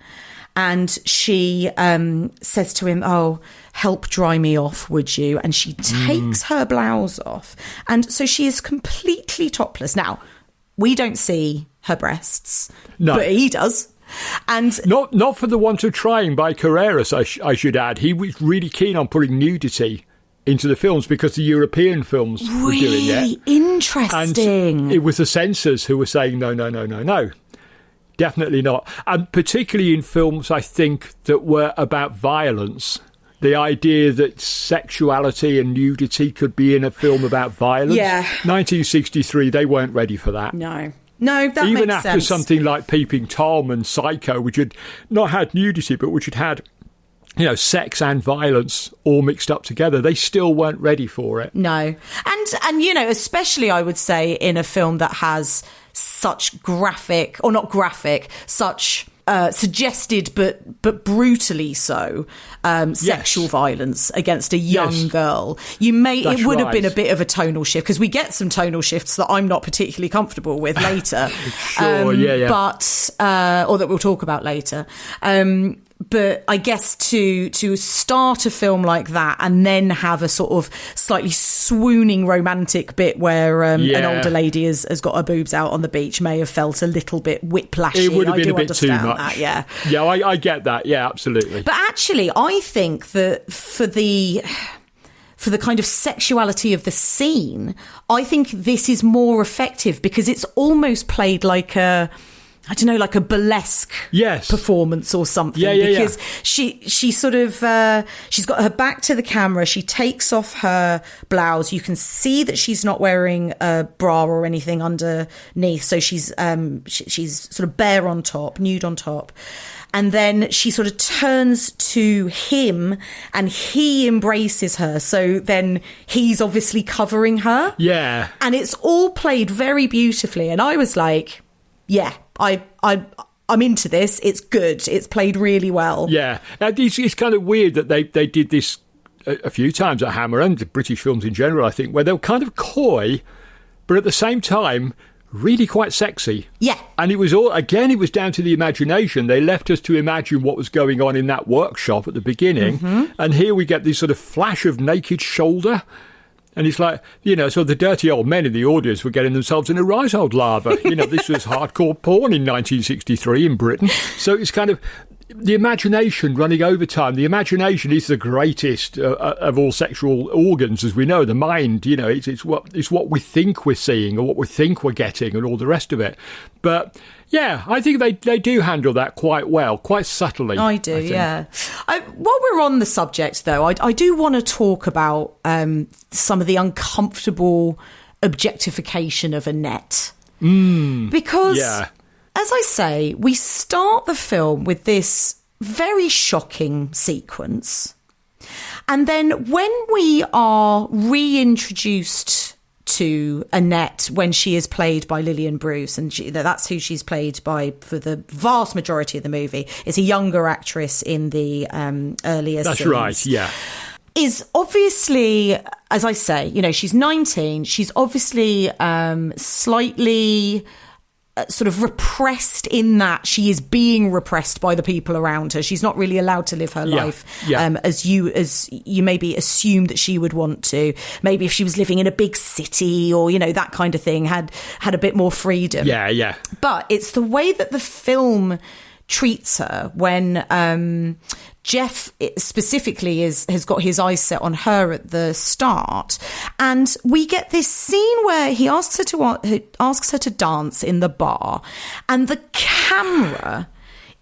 and she says to him, "Oh, help dry me off, would you?" And she takes her blouse off. And so she is completely topless. Now, we don't see her breasts, but he does. And not for the want of trying by Carreras, I should add. He was really keen on putting nudity into the films because the European films were doing it. Really interesting. And it was the censors who were saying, no. Definitely not. And particularly in films, I think, that were about violence. The idea that sexuality and nudity could be in a film about violence. Yeah. 1963, they weren't ready for that. No, that makes sense. Even after something like Peeping Tom and Psycho, which had not had nudity, but which had had, you know, sex and violence all mixed up together, they still weren't ready for it. No. And you know, especially I would say in a film that has such such suggested but brutally so sexual violence against a young girl. It would have been a bit of a tonal shift, because we get some tonal shifts that I'm not particularly comfortable with later. But or that we'll talk about later. But I guess to start a film like that and then have a sort of slightly swooning romantic bit where an older lady has got her boobs out on the beach may have felt a little bit whiplashy. It would have been a bit too much. That, yeah, I get that. Yeah, absolutely. But actually, I think that for the kind of sexuality of the scene, I think this is more effective because it's almost played like a burlesque performance or something. Because she sort of she's got her back to the camera. She takes off her blouse. You can see that she's not wearing a bra or anything underneath. So she's sort of bare on top, nude on top. And then she sort of turns to him and he embraces her. So then he's obviously covering her. Yeah. And it's all played very beautifully. And I was like, yeah, I'm into this. It's good. It's played really well. Yeah. It's kind of weird that they did this a few times at Hammer and the British films in general, I think, where they were kind of coy, but at the same time, really quite sexy. Yeah. And it was down to the imagination. They left us to imagine what was going on in that workshop at the beginning. Mm-hmm. And here we get this sort of flash of naked shoulder. And it's like, you know, so the dirty old men in the audience were getting themselves in a right old lava. You know, this was hardcore porn in 1963 in Britain. So it's kind of the imagination running overtime. The imagination is the greatest of all sexual organs, as we know. The mind, you know, it's what we think we're seeing or what we think we're getting and all the rest of it. But yeah, I think they do handle that quite well, quite subtly. I do, yeah. While we're on the subject, though, I do want to talk about some of the uncomfortable objectification of Annette. Because, as I say, we start the film with this very shocking sequence. And then when we are reintroduced to Annette when she is played by Lillian Bruce, and that's who she's played by for the vast majority of the movie. It's a younger actress in the earlier That's scenes. right, yeah. Is obviously, as I say, you know, she's 19. She's obviously slightly sort of repressed in that she is being repressed by the people around her. She's not really allowed to live her life as you maybe assume that she would want to. Maybe if she was living in a big city or, you know, that kind of thing, had a bit more freedom. Yeah. But it's the way that the film treats her when Jeff specifically has got his eyes set on her at the start, and we get this scene where he asks her to dance in the bar, and the camera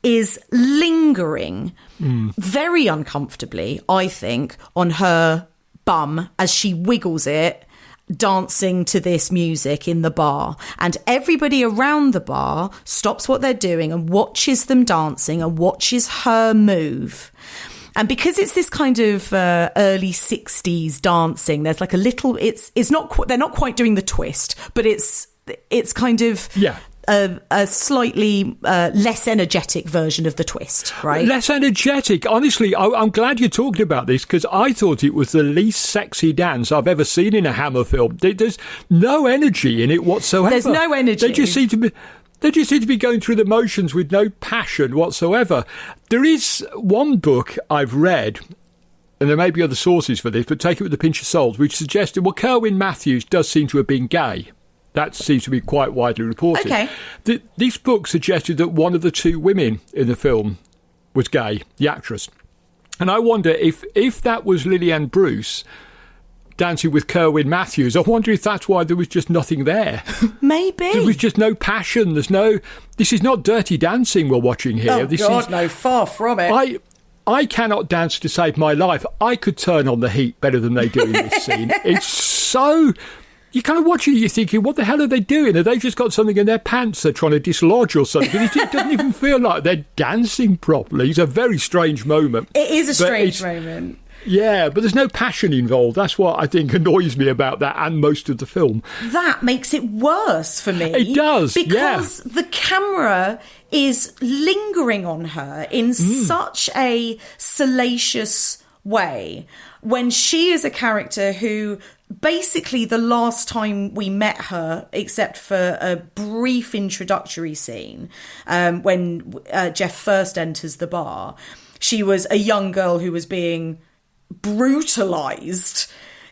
is lingering very uncomfortably, I think, on her bum as she wiggles it dancing to this music in the bar, and everybody around the bar stops what they're doing and watches them dancing and watches her move. And because it's this kind of early 60s dancing, there's like a little, it's not, they're not quite doing the twist, but it's kind of a slightly less energetic version of the twist, right? Less energetic. Honestly, I'm glad you're talking about this, because I thought it was the least sexy dance I've ever seen in a Hammer film. There's no energy in it whatsoever. There's no energy. They just seem to be going through the motions with no passion whatsoever. There is one book I've read, and there may be other sources for this, but take it with a pinch of salt, which suggested, well, Kerwin Matthews does seem to have been gay. That seems to be quite widely reported. Okay. This book suggested that one of the two women in the film was gay, the actress. And I wonder if that was Lillian Bruce dancing with Kerwin Matthews, I wonder if that's why there was just nothing there. Maybe. There was just no passion. This is not Dirty Dancing we're watching here. Oh, God, no, far from it. I cannot dance to save my life. I could turn on the heat better than they do in this scene. It's so... You kind of watch it, you're thinking, what the hell are they doing? Have they just got something in their pants they're trying to dislodge or something? It doesn't even feel like they're dancing properly. It's a very strange moment. It is a strange moment. Yeah, but there's no passion involved. That's what I think annoys me about that and most of the film. That makes it worse for me. It does, because the camera is lingering on her in such a salacious way when she is a character who... Basically, the last time we met her, except for a brief introductory scene, when Jeff first enters the bar, she was a young girl who was being brutalised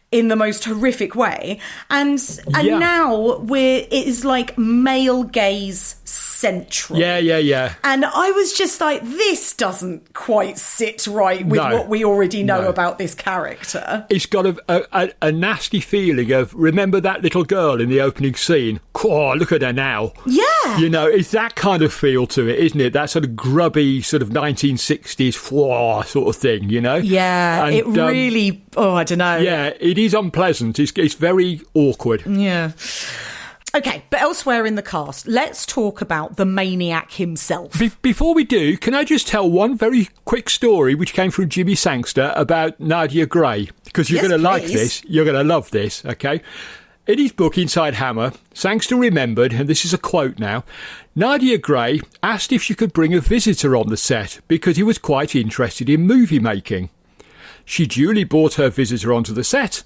in the most horrific way. And now it is like male gaze central. Yeah. And I was just like, this doesn't quite sit right with what we already know about this character. It's got a nasty feeling of, remember that little girl in the opening scene? Oh, look at her now. Yeah. You know, it's that kind of feel to it, isn't it? That sort of grubby sort of 1960s sort of thing, you know? Yeah, and, it really... I don't know. Yeah, it is unpleasant. It's very awkward. Yeah. Okay, but elsewhere in the cast, let's talk about the Maniac himself. Before we do, can I just tell one very quick story which came from Jimmy Sangster about Nadia Gray? Because you're going to like this. You're going to love this, okay? In his book, Inside Hammer, Sangster remembered, and this is a quote now, Nadia Gray asked if she could bring a visitor on the set because he was quite interested in movie making. She duly brought her visitor onto the set.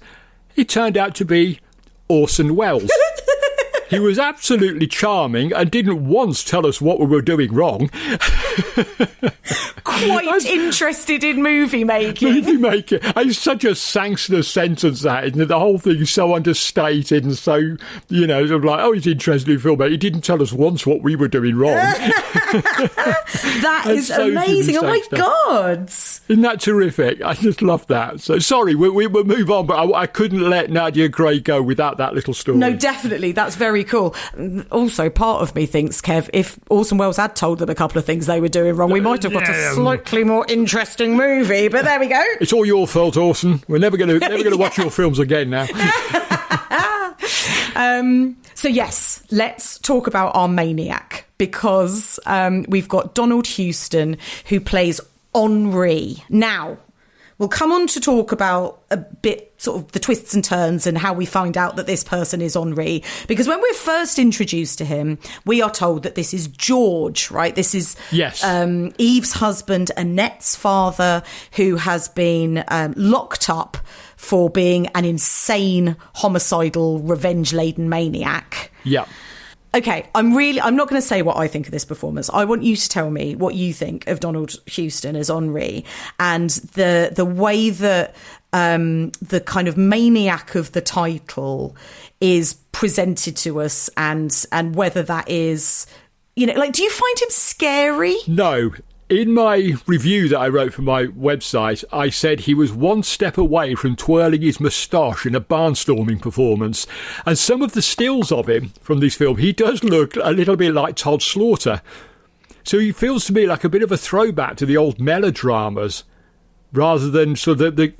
It turned out to be Orson Welles. He was absolutely charming and didn't once tell us what we were doing wrong. Quite interested in movie making. Movie making. It's such a Sangster sentence, that, isn't it? The whole thing is so understated and so, you know, sort of like, oh, he's interested in film. He didn't tell us once what we were doing wrong. That is so amazing. Oh, my God. Isn't that terrific? I just love that. So, sorry, we'll move on, but I couldn't let Nadia Gray go without that little story. No, definitely. That's very cool. Also, part of me thinks, Kev, if Orson Welles had told them a couple of things they were doing wrong, we might have got a slightly more interesting movie. But there we go. It's all your fault, Orson. We're never going to watch your films again now. So yes, let's talk about our Maniac, because we've got Donald Houston, who plays Henri. Now, we'll come on to talk about a bit sort of the twists and turns and how we find out that this person is Henri. Because when we're first introduced to him, we are told that this is George, right? This is Eve's husband, Annette's father, who has been locked up for being an insane, homicidal, revenge-laden maniac. Yeah. Okay, I'm not going to say what I think of this performance. I want you to tell me what you think of Donald Houston as Henri, and the way that the kind of maniac of the title is presented to us, and whether that is, you know, like, do you find him scary? No. In my review that I wrote for my website, I said he was one step away from twirling his moustache in a barnstorming performance. And some of the stills of him from this film, he does look a little bit like Todd Slaughter. So he feels to me like a bit of a throwback to the old melodramas rather than sort of the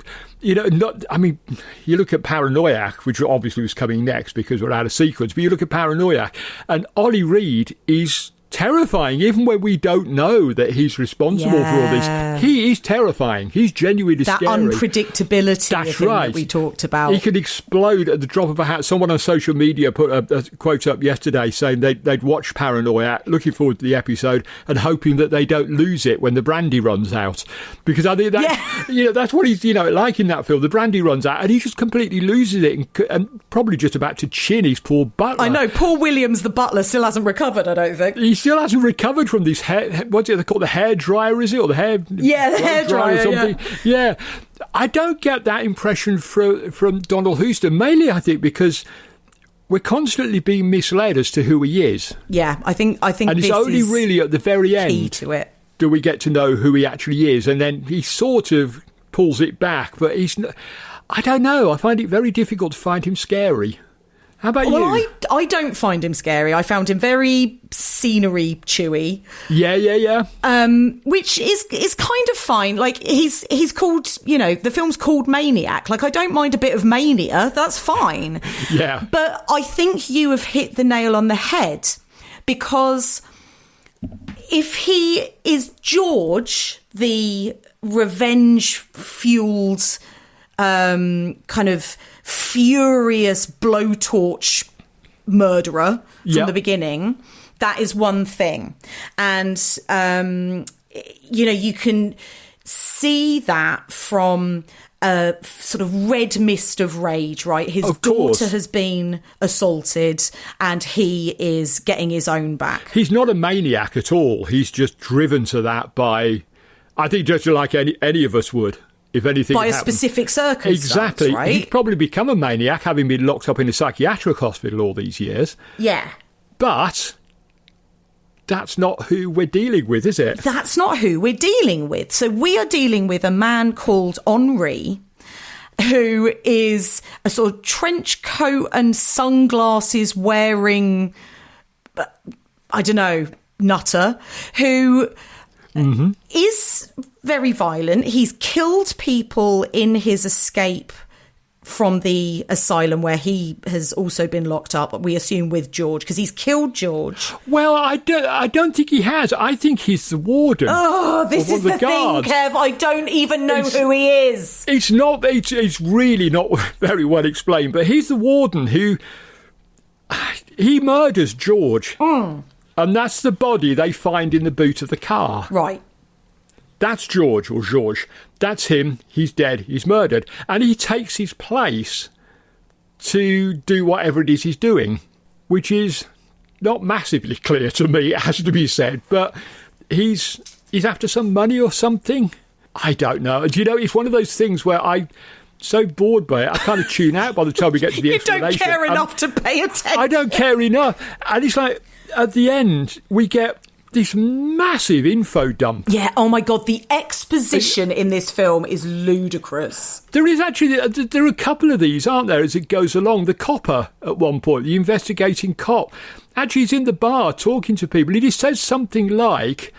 not. I mean, you look at Paranoiac, which obviously was coming next because we're out of sequence. But you look at Paranoiac, and Ollie Reed is terrifying, even when we don't know that he's responsible for all this. He is terrifying. He's genuinely that scary. Unpredictability That's right. that we talked about. He could explode at the drop of a hat. Someone on social media put a quote up yesterday saying they'd watch Paranoia, looking forward to the episode and hoping that they don't lose it when the brandy runs out. Because I think that that's what he's like in that film. The brandy runs out and he just completely loses it and probably just about to chin his poor butler. I know. Paul Williams, the butler, still hasn't recovered, I don't think. He still hasn't recovered from this hair. What's it called? The hair dryer, is it? Or the hair? Yeah, the hair dryer. Or something. Yeah. I don't get that impression from Donald Houston, mainly I think because we're constantly being misled as to who he is. Yeah, I think and it's only really at the very end key to it. Do we get to know who he actually is, and then he sort of pulls it back, but he's not, I don't know, I find it very difficult to find him scary. How about you? I don't find him scary. I found him very scenery chewy. Yeah. Which is kind of fine. Like he's called, the film's called Maniac. Like I don't mind a bit of mania. That's fine. Yeah. But I think you have hit the nail on the head, because if he is George, the revenge-fueled kind of furious blowtorch murderer from the beginning, that is one thing. And you can see that from a sort of red mist of rage, right? His daughter has been assaulted and he is getting his own back. He's not a maniac at all. He's just driven to that by, I think, just like any of us would. If anything by a happened. Specific circumstance, exactly. Right? He'd probably become a maniac, having been locked up in a psychiatric hospital all these years. Yeah. But that's not who we're dealing with, is it? That's not who we're dealing with. So we are dealing with a man called Henri, who is a sort of trench coat and sunglasses wearing, I don't know, nutter, who is very violent. He's killed people in his escape from the asylum where he has also been locked up, we assume with George, because he's killed George. Well, I don't think he has. I think he's the warden. Oh, this is the thing, Kev. I don't even know who he is. It's really not very well explained, but he's the warden who... He murders George. And that's the body they find in the boot of the car. Right. That's George, or George. That's him. He's dead. He's murdered. And he takes his place to do whatever it is he's doing, which is not massively clear to me, it has to be said. But he's after some money or something. I don't know. Do you know, it's one of those things where I'm so bored by it, I kind of tune out by the time we get to the explanation. You don't care enough to pay attention. I don't care enough. And it's like, at the end, we get this massive info dump. Yeah, oh my God, the exposition in this film is ludicrous. There is actually, there are a couple of these, aren't there, as it goes along. The copper, at one point, the investigating cop, actually is in the bar talking to people. He just says something like,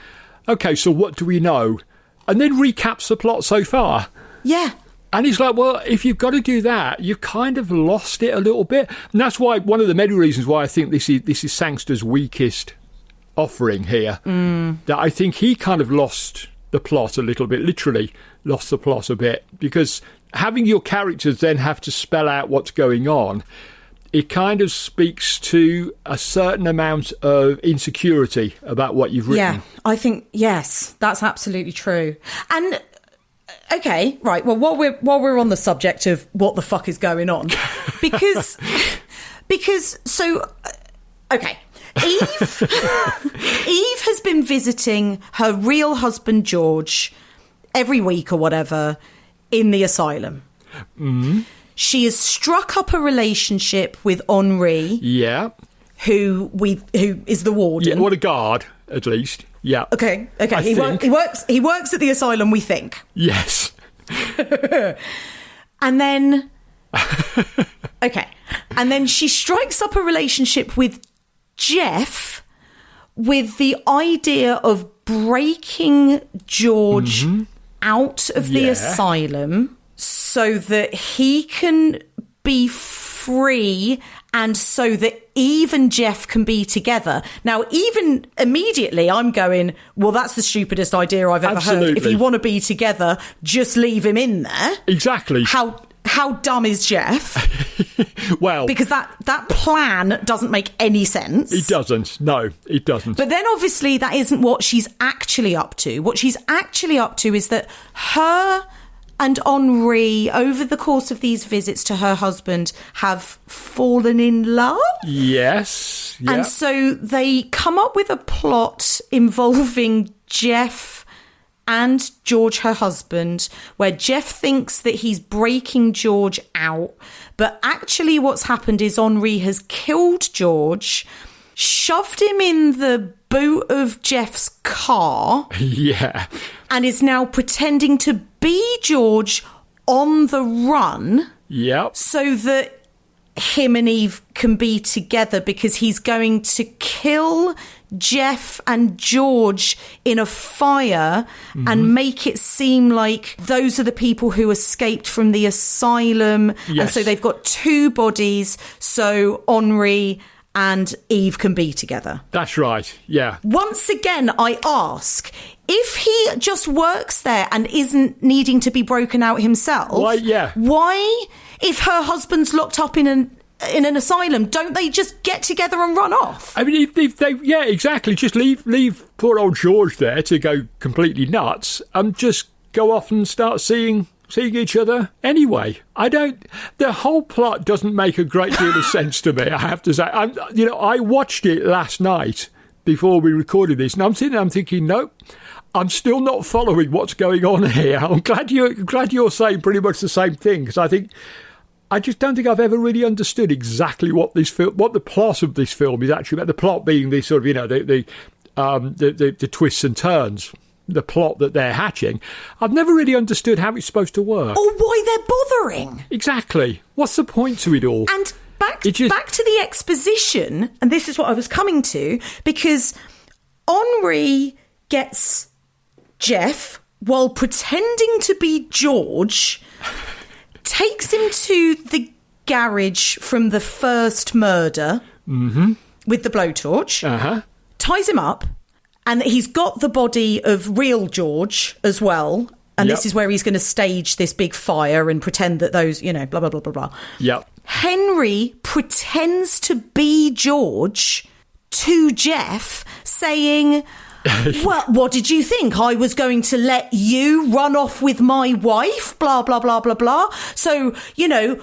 OK, so what do we know? And then recaps the plot so far. Yeah. And he's like, well, if you've got to do that, you've kind of lost it a little bit. And that's why one of the many reasons why I think this is Sangster's weakest offering here. That I think he kind of lost the plot a little bit, literally lost the plot a bit, because having your characters then have to spell out what's going on, it kind of speaks to a certain amount of insecurity about what you've written. Yeah, I think, yes, that's absolutely true. And... Okay, right. Well, while we're on the subject of what the fuck is going on, because so, okay, Eve has been visiting her real husband George every week or whatever in the asylum. She has struck up a relationship with Henri. Yeah. Who is the warden? Yeah, or a guard, at least. Yeah. Okay. He works at the asylum, we think. Yes. And then okay. And then she strikes up a relationship with Jeff with the idea of breaking George out of the asylum so that he can be free and so that Eve and Jeff can be together. Now, even immediately, I'm going, well, that's the stupidest idea I've ever heard. If you want to be together, just leave him in there. Exactly. How dumb is Jeff? Well, because that plan doesn't make any sense. It doesn't. No, it doesn't. But then obviously that isn't what she's actually up to. What she's actually up to is that her and Henri, over the course of these visits to her husband, have fallen in love. Yes. Yep. And so they come up with a plot involving Jeff and George, her husband, where Jeff thinks that he's breaking George out. But actually what's happened is Henri has killed George, shoved him in the boot of Jeff's car. Yeah. And is now pretending to be George on the run. Yep. So that him and Eve can be together, because he's going to kill Jeff and George in a fire and make it seem like those are the people who escaped from the asylum. Yes. And so they've got two bodies, so Henri and Eve can be together. That's right, yeah. Once again, I ask, if he just works there and isn't needing to be broken out himself, why, if her husband's locked up in an asylum, don't they just get together and run off? I mean, if they, yeah, exactly. Just leave poor old George there to go completely nuts and just go off and start seeing each other anyway. The whole plot doesn't make a great deal of sense to me, I have to say. I watched it last night before we recorded this, and I'm sitting there, I'm thinking, nope, I'm still not following what's going on here. I'm glad you're saying pretty much the same thing, because I just don't think I've ever really understood exactly what the plot of this film is actually about. The plot being the sort of, the twists and turns, the plot that they're hatching. I've never really understood how it's supposed to work. Or why they're bothering. Exactly. What's the point to it all? And back to the exposition, and this is what I was coming to, because Henri gets Jeff, while pretending to be George, takes him to the garage from the first murder with the blowtorch, ties him up, and he's got the body of real George as well. And this is where he's going to stage this big fire and pretend that those, blah, blah, blah, blah, blah. Yep. Henry pretends to be George to Jeff, saying, well, what did you think? I was going to let you run off with my wife? Blah, blah, blah, blah, blah. So,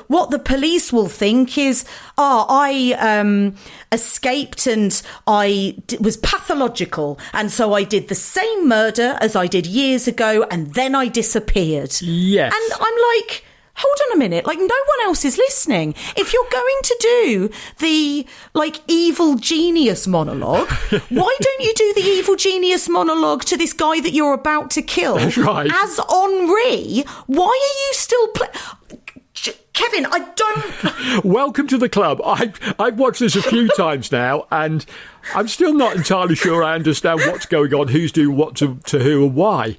what the police will think is, I escaped and I was pathological. And so I did the same murder as I did years ago, and then I disappeared. Yes. And I'm like, hold on a minute, no one else is listening. If you're going to do the, evil genius monologue, why don't you do the evil genius monologue to this guy that you're about to kill? That's right. As Henri? Why are you still Kevin, I don't... Welcome to the club. I've watched this a few times now, and I'm still not entirely sure I understand what's going on, who's doing what to who and why.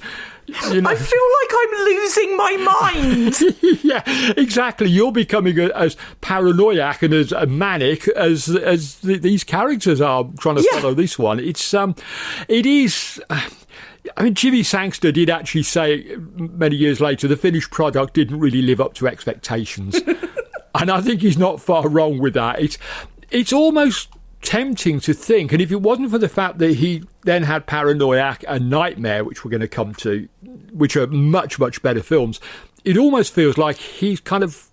I feel like I'm losing my mind. Yeah, exactly. You're becoming as paranoiac and as manic as these characters are trying to follow this one. It is. I mean, Jimmy Sangster did actually say many years later the finished product didn't really live up to expectations, and I think he's not far wrong with that. It's almost tempting to think, and if it wasn't for the fact that he then had Paranoiac and Nightmare, which we're going to come to, which are much, much better films, it almost feels like he's kind of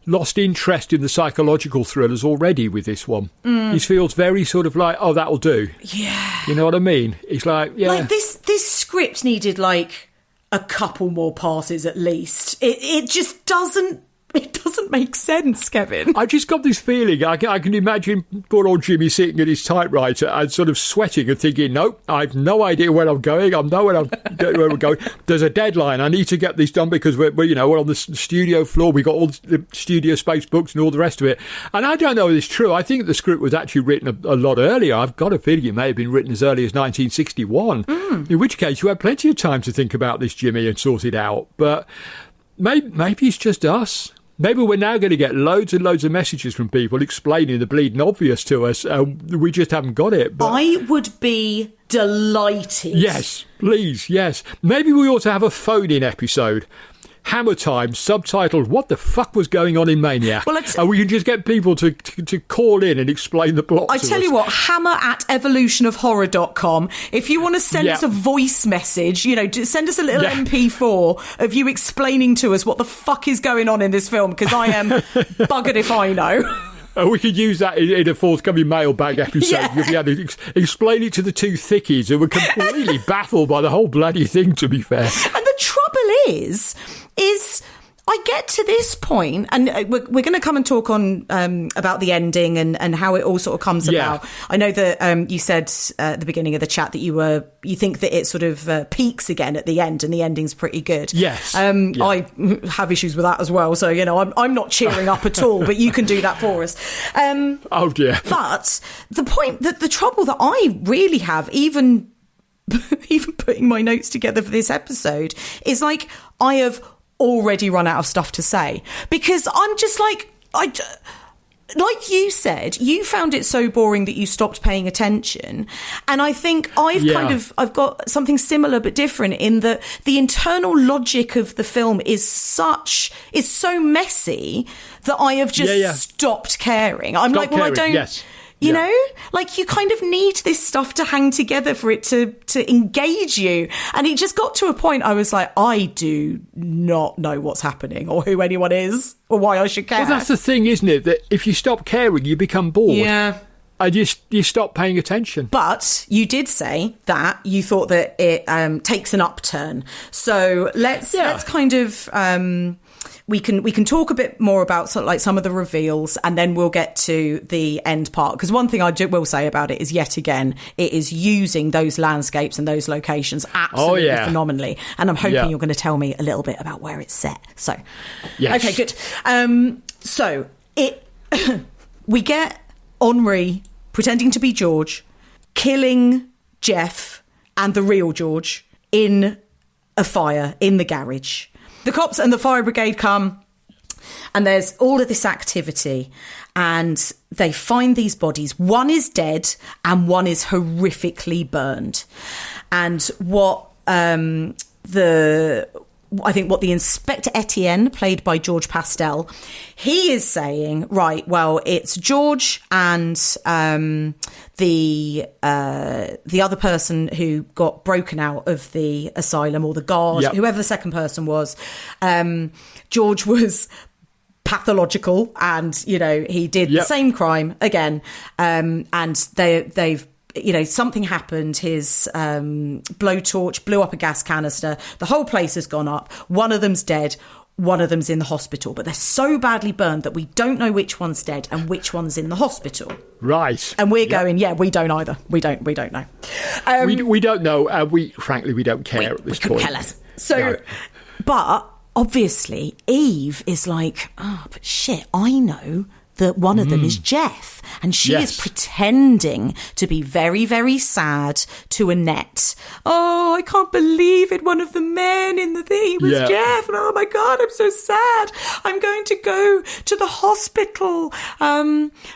lost interest in the psychological thrillers already with this one. He feels very sort of like, oh, that'll do. Yeah. You know what I mean? It's like, yeah. This script needed a couple more passes at least. It just doesn't It doesn't make sense, Kevin. I just got this feeling. I can imagine poor old Jimmy sitting at his typewriter and sort of sweating and thinking, nope, I've no idea where I'm going. I know where we're going. There's a deadline. I need to get this done because we're on the studio floor. We got all the studio space books and all the rest of it. And I don't know if it's true. I think the script was actually written a lot earlier. I've got a feeling it may have been written as early as 1961. In which case, you had plenty of time to think about this, Jimmy, and sort it out. But maybe it's just us. Maybe we're now going to get loads and loads of messages from people explaining the bleeding obvious to us. We just haven't got it. But I would be delighted. yes, please, yes. Maybe we ought to have a phone-in episode. Hammer Time, subtitled "What the fuck was going on in Maniac?" Well, and we can just get people to call in and explain the plot. I tell you what, hammer@evolutionofhorror.com. If you want to send us a voice message, just send us a little MP4 of you explaining to us what the fuck is going on in this film, because I am buggered if I know. We could use that in a forthcoming mailbag episode. You'll be able to explain it to the two thickies who were completely baffled by the whole bloody thing, to be fair. And the trouble is I get to this point, and we're going to come and talk on about the ending and how it all sort of comes about. I know that you said at the beginning of the chat that you think that it sort of peaks again at the end, and the ending's pretty good. Yes, I have issues with that as well. So I'm not cheering up at all, but you can do that for us. Oh dear. But the trouble that I really have, even putting my notes together for this episode, is like I have already run out of stuff to say, because I'm just like you said, you found it so boring that you stopped paying attention, and I think I've got something similar but different in that the internal logic of the film is so messy that I have just stopped caring. I'm like, well, I don't. Yes. You know, like you kind of need this stuff to hang together for it to engage you. And it just got to a point I was like, I do not know what's happening or who anyone is or why I should care. Well, that's the thing, isn't it? That if you stop caring, you become bored. Yeah. And you stop paying attention. But you did say that you thought that it takes an upturn. So let's kind of... We can talk a bit more about sort of like some of the reveals, and then we'll get to the end part. Because one thing I will say about it is, yet again, it is using those landscapes and those locations absolutely phenomenally. And I'm hoping you're going to tell me a little bit about where it's set. So, okay, good. So we get Henri pretending to be George, killing Jeff and the real George in a fire in the garage. The cops and the fire brigade come, and there's all of this activity, and they find these bodies. One is dead and one is horrifically burned. And what the Inspector Etienne, played by George Pastel, he is saying, right, well, it's George and the other person who got broken out of the asylum, or the guard, whoever the second person was. George was pathological, and he did the same crime again, and they've something happened. His blowtorch blew up a gas canister. The whole place has gone up. One of them's dead. One of them's in the hospital. But they're so badly burned that we don't know which one's dead and which one's in the hospital. Right. And we're going, we don't either. We don't know. We don't know. Frankly, we don't care at this point. Care less. So, but obviously, Eve is like, but shit, I know that one of them is Jeff, and she is pretending to be very, very sad to Annette. Oh, I can't believe it. One of the men in the thing was Jeff. And oh my God, I'm so sad. I'm going to go to the hospital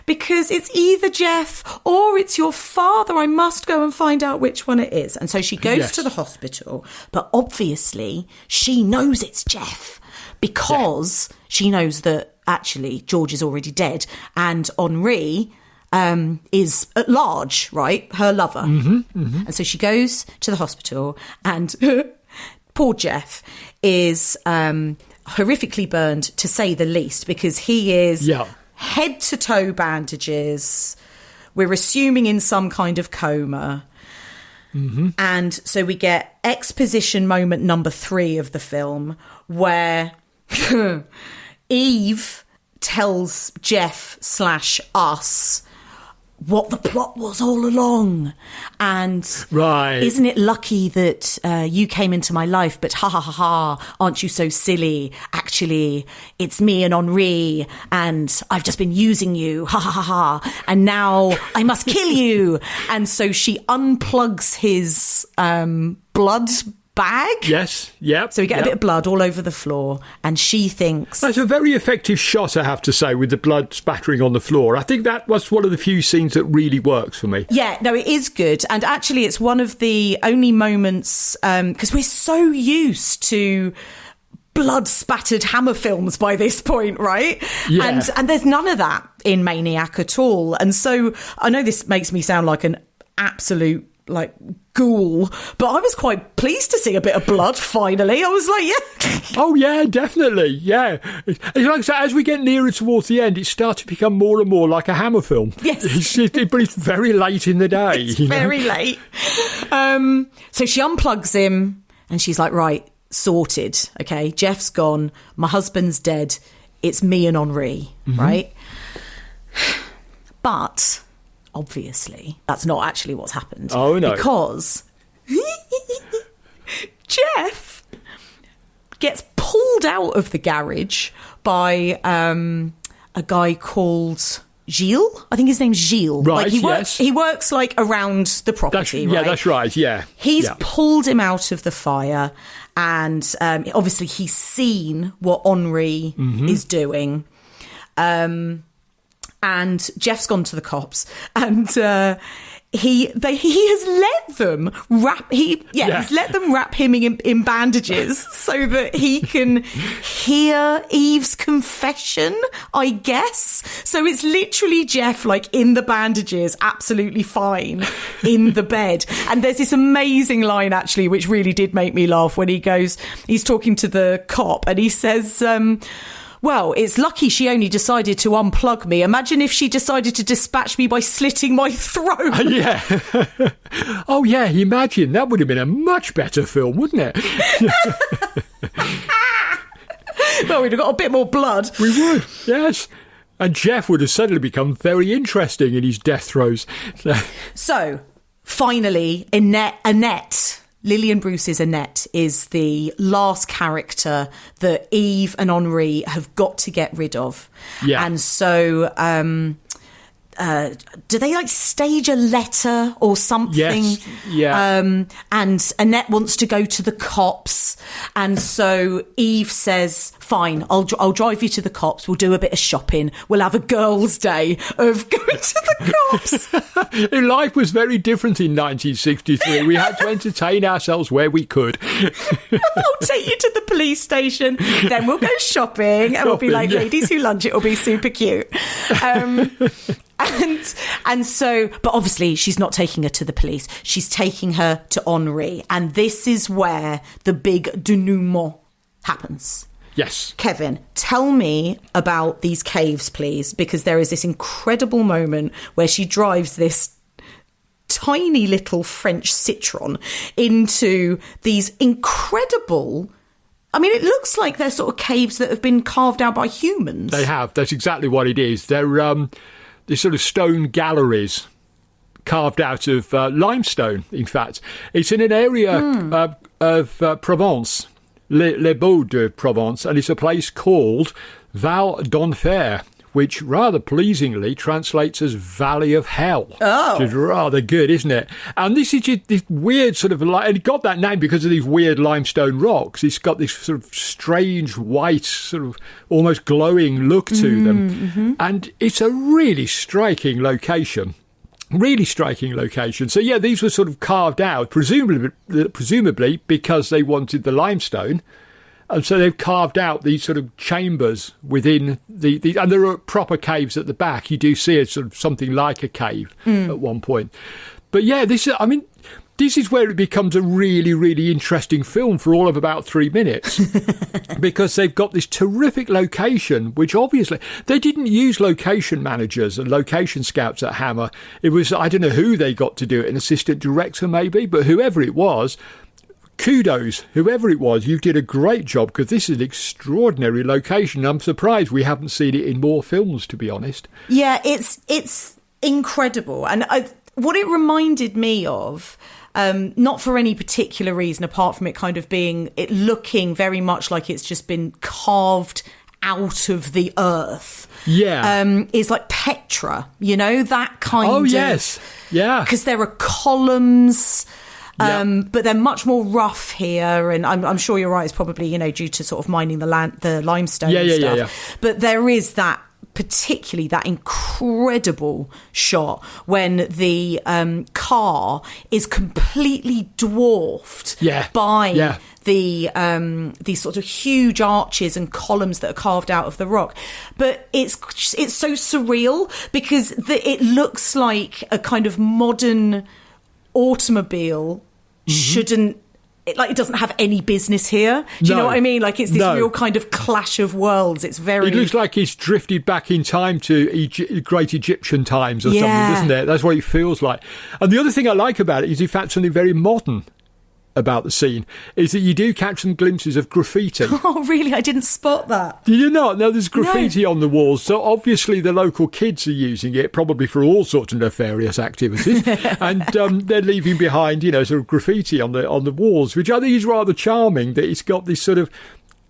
because it's either Jeff or it's your father. I must go and find out which one it is. And so she goes to the hospital, but obviously she knows it's Jeff because she knows that actually George is already dead, and Henri is at large, right? Her lover. And so she goes to the hospital, and poor Jeff is horrifically burned, to say the least, because he is head to toe bandages. We're assuming in some kind of coma. And so we get exposition moment number 3 of the film, where Eve tells Jeff/us what the plot was all along. And right. Isn't it lucky that you came into my life, but ha ha ha ha, aren't you so silly? Actually, it's me and Henri, and I've just been using you, ha ha ha ha, and now I must kill you. And so she unplugs his blood bag. Yes, yep. So we get a bit of blood all over the floor, and she thinks... That's a very effective shot, I have to say, with the blood spattering on the floor. I think that was one of the few scenes that really works for me. Yeah, no, it is good. And actually, it's one of the only moments, because we're so used to blood-spattered Hammer films by this point, right? Yeah. And there's none of that in Maniac at all. And so I know this makes me sound like an absolute ghoul, but I was quite pleased to see a bit of blood finally. I was like, yeah. Oh yeah, definitely, yeah. It's like I say, as we get nearer towards the end, it starts to become more and more like a Hammer film. Yes. But it's very late in the day. It's very late. So she unplugs him and she's like, right, sorted. Okay, Jeff's gone. My husband's dead. It's me and Henri, right? But... obviously, that's not actually what's happened. Oh, no. Because Jeff gets pulled out of the garage by a guy called Gilles. I think his name's Gilles. Right, he works around the property, right? Yeah, that's right, yeah. He's pulled him out of the fire, and obviously he's seen what Henri is doing. And Jeff's gone to the cops, and he has let them wrap. He's let them wrap him in bandages so that he can hear Eve's confession, I guess. So it's literally Jeff in the bandages, absolutely fine, in the bed. And there's this amazing line actually, which really did make me laugh when he's talking to the cop, and he says, well, it's lucky she only decided to unplug me. Imagine if she decided to dispatch me by slitting my throat. Yeah. Oh, yeah, imagine. That would have been a much better film, wouldn't it? Well, we'd have got a bit more blood. We would, yes. And Jeff would have suddenly become very interesting in his death throes. So, finally, Annette... Lillian Bruce's Annette is the last character that Eve and Henri have got to get rid of. Yeah. And so do they stage a letter or something? Yes, yeah. And Annette wants to go to the cops. And so Eve says, fine, I'll drive you to the cops. We'll do a bit of shopping. We'll have a girls' day of going to the cops. Life was very different in 1963. We had to entertain ourselves where we could. I'll take you to the police station. Then we'll go shopping. And we'll be like, ladies who lunch, it'll be super cute. And so, but obviously she's not taking her to the police. She's taking her to Henri. And this is where the big denouement happens. Yes. Kevin, tell me about these caves, please, because there is this incredible moment where she drives this tiny little French Citroën into these incredible... I mean, it looks like they're sort of caves that have been carved out by humans. They have. That's exactly what it is. They're these sort of stone galleries carved out of limestone, in fact. It's in an area of Provence, Les Beaux de Provence, and it's a place called Val d'Enfer, which rather pleasingly translates as Valley of Hell. Oh. Which is rather good, isn't it? And this is this weird sort of... and it got that name because of these weird limestone rocks. It's got this sort of strange white, sort of almost glowing look to them. Mm-hmm. And it's a really striking location. Really striking location. So, yeah, these were sort of carved out, presumably because they wanted the limestone. And so they've carved out these sort of chambers within the and there are proper caves at the back. You do see a sort of something like a cave at one point. But yeah, this is where it becomes a really, really interesting film for all of about 3 minutes. Because they've got this terrific location, which obviously they didn't use location managers and location scouts at Hammer. It was, I don't know who they got to do it, an assistant director maybe, but whoever it was, kudos, whoever it was, you did a great job, because this is an extraordinary location. I'm surprised we haven't seen it in more films, to be honest. Yeah, it's incredible. And what it reminded me of, not for any particular reason, apart from it looking very much like it's just been carved out of the earth. Yeah. Is like Petra, that kind of... Oh, yes. Yeah. Because there are columns... But they're much more rough here, and I'm sure you're right. It's probably due to sort of mining the limestone and stuff. Yeah. But there is that incredible shot when the car is completely dwarfed by these sort of huge arches and columns that are carved out of the rock. But it's so surreal because it looks like a kind of modern automobile. It doesn't have any business here. Do you know what I mean? Like, it's this real kind of clash of worlds. It looks like it's drifted back in time to great Egyptian times or something, doesn't it? That's what it feels like. And the other thing I like about it is, in fact, something very modern about the scene is that you do catch some glimpses of graffiti. Oh, really? I didn't spot that. Did you not? No, there's graffiti on the walls. So obviously the local kids are using it, probably for all sorts of nefarious activities. And they're leaving behind, sort of graffiti on the walls, which I think is rather charming, that it's got this sort of,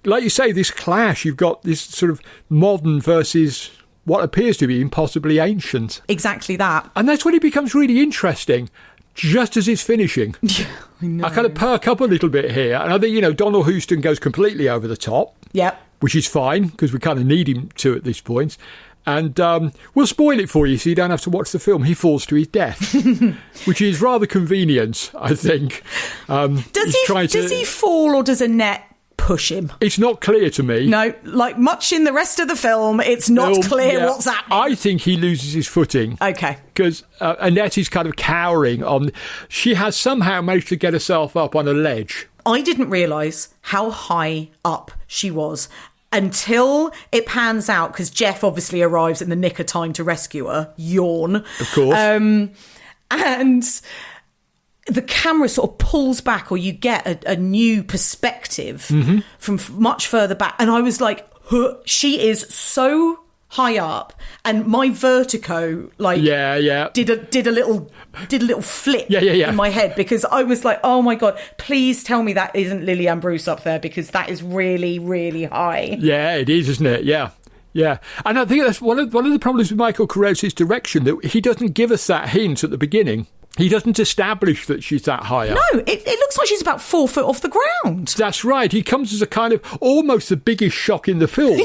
like you say, this clash. You've got this sort of modern versus what appears to be impossibly ancient. Exactly that. And that's when it becomes really interesting. Just as it's finishing. Yeah, I know. I kind of perk up a little bit here. And I think, Donald Houston goes completely over the top. Yep. Which is fine, because we kind of need him to at this point. And we'll spoil it for you so you don't have to watch the film. He falls to his death, which is rather convenient, I think. Does he fall, or does Annette push him? It's not clear to me. No, like much in the rest of the film, it's not clear what's happening. I think he loses his footing. Okay. Because Annette is kind of cowering on... She has somehow managed to get herself up on a ledge. I didn't realise how high up she was until it pans out, because Jeff obviously arrives in the nick of time to rescue her. Yawn. Of course. And... the camera sort of pulls back, or you get a new perspective from much further back. And I was like, huh, she is so high up, and my vertigo did a little flip in my head, because I was like, oh my God, please tell me that isn't Lillian Bruce up there, because that is really, really high. Yeah, it is, isn't it? Yeah. Yeah, and I think that's one of the problems with Michael Caros's direction, that he doesn't give us that hint at the beginning. He doesn't establish that she's that high up. No, it looks like she's about 4 foot off the ground. That's right. He comes as a kind of almost the biggest shock in the film.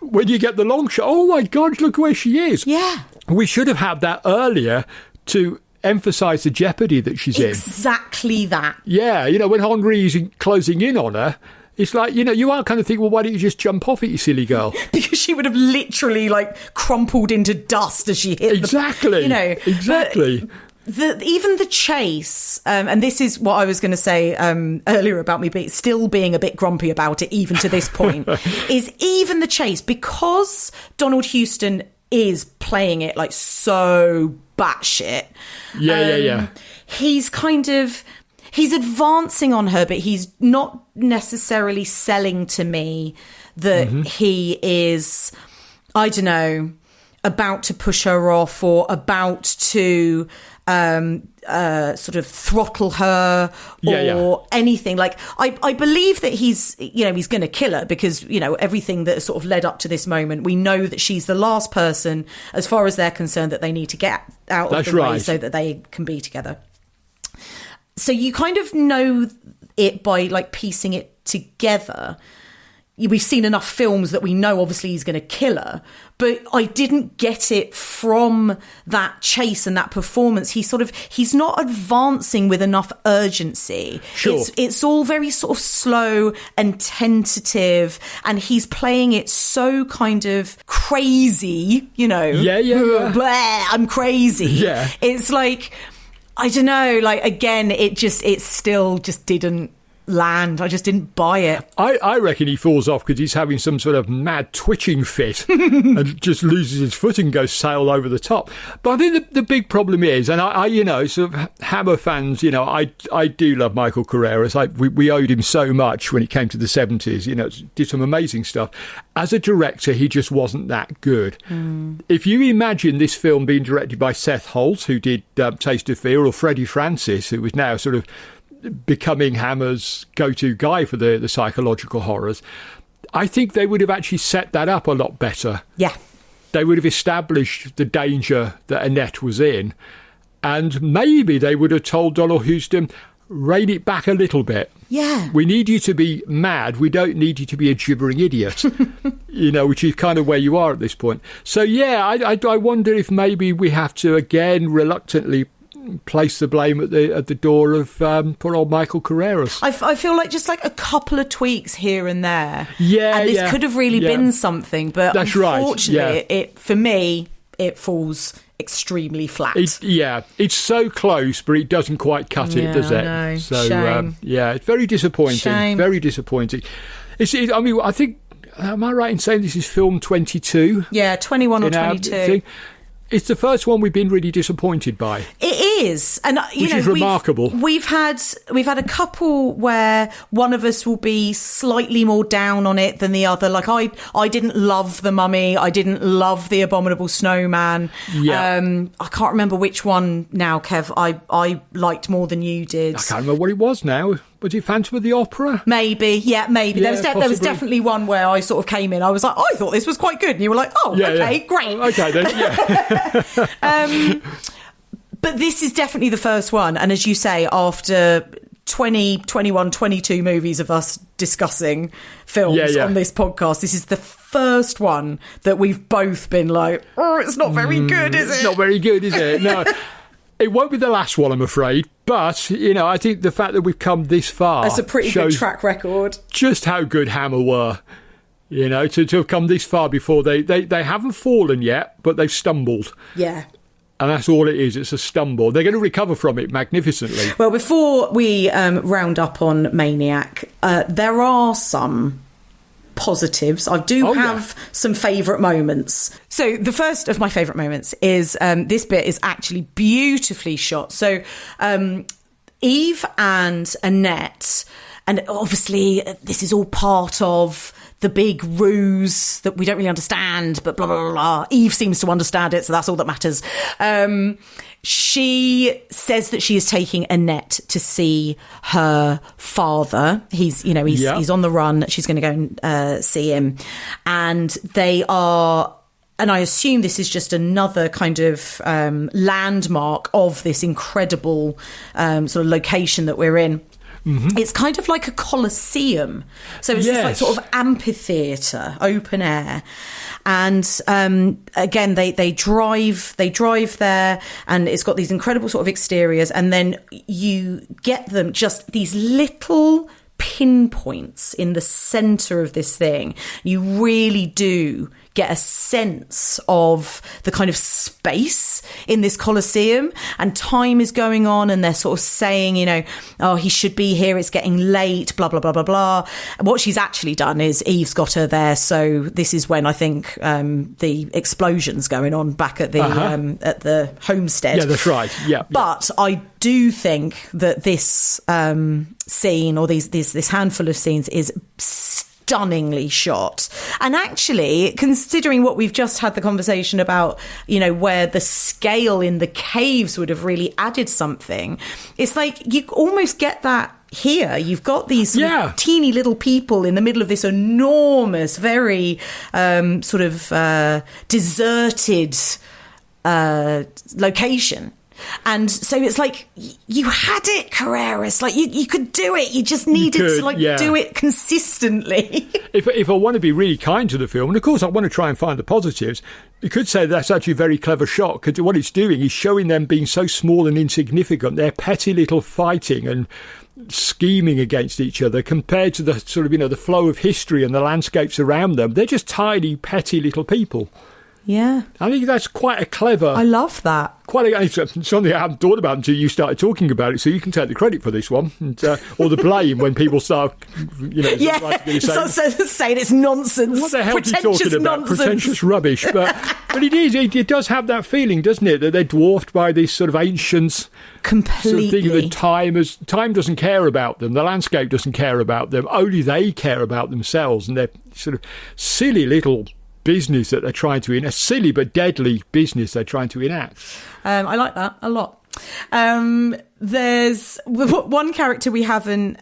When you get the long shot. Oh, my God, look where she is. Yeah. We should have had that earlier to emphasise the jeopardy that she's in. Exactly that. Yeah, when Henri is closing in on her, it's like, you are kind of thinking, well, why don't you just jump off it, you silly girl? Because she would have literally, crumpled into dust as she hit Exactly. Exactly. But even the chase, and this is what I was going to say earlier about me still being a bit grumpy about it, even to this point, is even the chase, because Donald Houston is playing it so batshit. Yeah. He's advancing on her, but he's not necessarily selling to me that he is, I don't know, about to push her off, or about to sort of throttle her, or anything. I believe that he's going to kill her, because everything that has sort of led up to this moment, we know that she's the last person, as far as they're concerned, that they need to get out of the way so that they can be together. So you kind of know it by piecing it together. We've seen enough films that we know obviously he's going to kill her, but I didn't get it from that chase and that performance. He's not advancing with enough urgency. Sure. It's all very sort of slow and tentative, and he's playing it so kind of crazy, Yeah. Blah, I'm crazy. Yeah. It's like, I don't know, again, it still just didn't land. I just didn't buy it. I reckon he falls off because he's having some sort of mad twitching fit and just loses his footing and goes sail over the top. But I think the big problem is, and I sort of Hammer fans, I do love Michael Carreras. We owed him so much when it came to the 70s, did some amazing stuff. As a director, he just wasn't that good. If you imagine this film being directed by Seth Holt, who did Taste of Fear, or Freddie Francis, who was now sort of becoming Hammer's go-to guy for the psychological horrors, I think they would have actually set that up a lot better. Yeah. They would have established the danger that Annette was in, and maybe they would have told Donald Houston, rein it back a little bit. Yeah. We need you to be mad. We don't need you to be a gibbering idiot, which is kind of where you are at this point. So, yeah, I wonder if maybe we have to, again, reluctantly place the blame at the door of poor old Michael Carreras. I feel like just like a couple of tweaks here and there. Yeah, and this could have really been something, but that's unfortunately, for me, it falls extremely flat. It's so close, but it doesn't quite cut it, does it? No. So, shame. it's very disappointing. Shame. Very disappointing. I think, am I right in saying this is film 22? Yeah, 21 or 22. It's the first one we've been really disappointed by. It is, and which is remarkable. We've had a couple where one of us will be slightly more down on it than the other. Like I didn't love The Mummy. I didn't love The Abominable Snowman. Yeah. I can't remember which one now, Kev. I liked more than you did. I can't remember what it was now. Was it Phantom of the Opera? Maybe. There was definitely one where I sort of came in. I was like, I thought this was quite good, and you were like, great. Okay then. Yeah. But this is definitely the first one. And as you say, after 20, 21, 22 movies of us discussing films on this podcast, this is the first one that we've both been like, it's not very good, is it? It's not very good, is it? No. It won't be the last one, I'm afraid. But, I think the fact that we've come this far... That's a pretty good track record. Just how good Hammer were. To have come this far before they haven't fallen yet, but they've stumbled. Yeah. And that's all it is. It's a stumble. They're going to recover from it magnificently. Well, before we round up on Maniac, there are some positives. I do have some favourite moments. So the first of my favourite moments is this bit is actually beautifully shot. So Eve and Annette, and obviously this is all part of the big ruse that we don't really understand, but blah, blah, blah, blah. Eve seems to understand it, so that's all that matters. She says that she is taking Annette to see her father. He's on the run. She's going to go and see him. And they are... And I assume this is just another kind of landmark of this incredible sort of location that we're in. Mm-hmm. It's kind of like a coliseum. So it's this like sort of amphitheatre, open air. And again, they drive there, and it's got these incredible sort of exteriors. And then you get them just these little pinpoints in the centre of this thing. You really do get a sense of the kind of space in this Colosseum, and time is going on, and they're sort of saying, he should be here, it's getting late, blah, blah, blah, blah, blah. And what she's actually done is Eve's got her there. So this is when I think the explosion's going on back at the homestead. Yeah, that's right. Yeah. But I do think that this scene, or this handful of scenes, is stunningly shot. And actually, considering what we've just had the conversation about, where the scale in the caves would have really added something, it's like you almost get that here. You've got these teeny little people in the middle of this enormous, very deserted location. And so it's like, you had it, Carreras. Like, you could do it. You just needed to do it consistently. If I want to be really kind to the film, and of course I want to try and find the positives, you could say that's actually a very clever shot, because what it's doing is showing them being so small and insignificant, their petty little fighting and scheming against each other, compared to the sort of, the flow of history and the landscapes around them. They're just tiny, petty little people. Yeah. I think that's quite a clever... I love that. It's something I hadn't thought about until you started talking about it, so you can take the credit for this one, and, or the blame when people start, saying it's nonsense. What the hell are you talking about? Nonsense. Pretentious rubbish. But it does have that feeling, doesn't it, that they're dwarfed by this sort of ancient... Completely. Sort of thing that time doesn't care about them, the landscape doesn't care about them, only they care about themselves, and they're sort of silly little... business that they're trying to enact, silly but deadly business they're trying to enact. I like that a lot. There's one character we haven't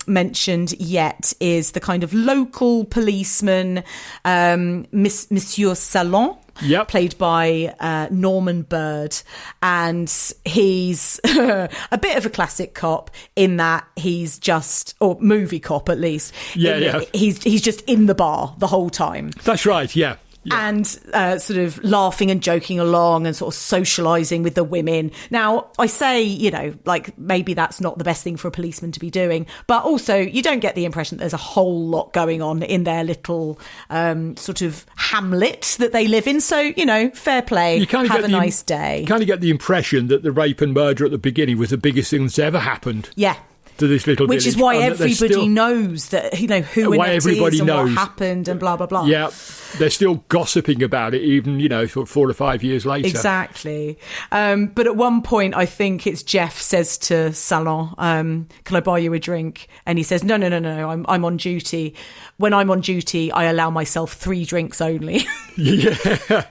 mentioned yet is the kind of local policeman, Monsieur Salon. Yep. Played by Norman Bird, and he's a bit of a classic cop in that he's just, or movie cop at least. Yeah. He's just in the bar the whole time. That's right. Yeah. And sort of laughing and joking along and sort of socialising with the women. Now, I say, maybe that's not the best thing for a policeman to be doing, but also you don't get the impression that there's a whole lot going on in their little sort of hamlet that they live in. So, fair play, have a nice day. You kind of get the impression that the rape and murder at the beginning was the biggest thing that's ever happened. Yeah. To this little Which village, is why everybody knows that, who why everybody and knows what happened and blah, blah, blah. Yeah, they're still gossiping about it even, 4 or 5 years later. Exactly. But at one point, I think it's Jeff says to Salon, can I buy you a drink? And he says, no, I'm on duty. When I'm on duty, I allow myself 3 drinks only. Yeah.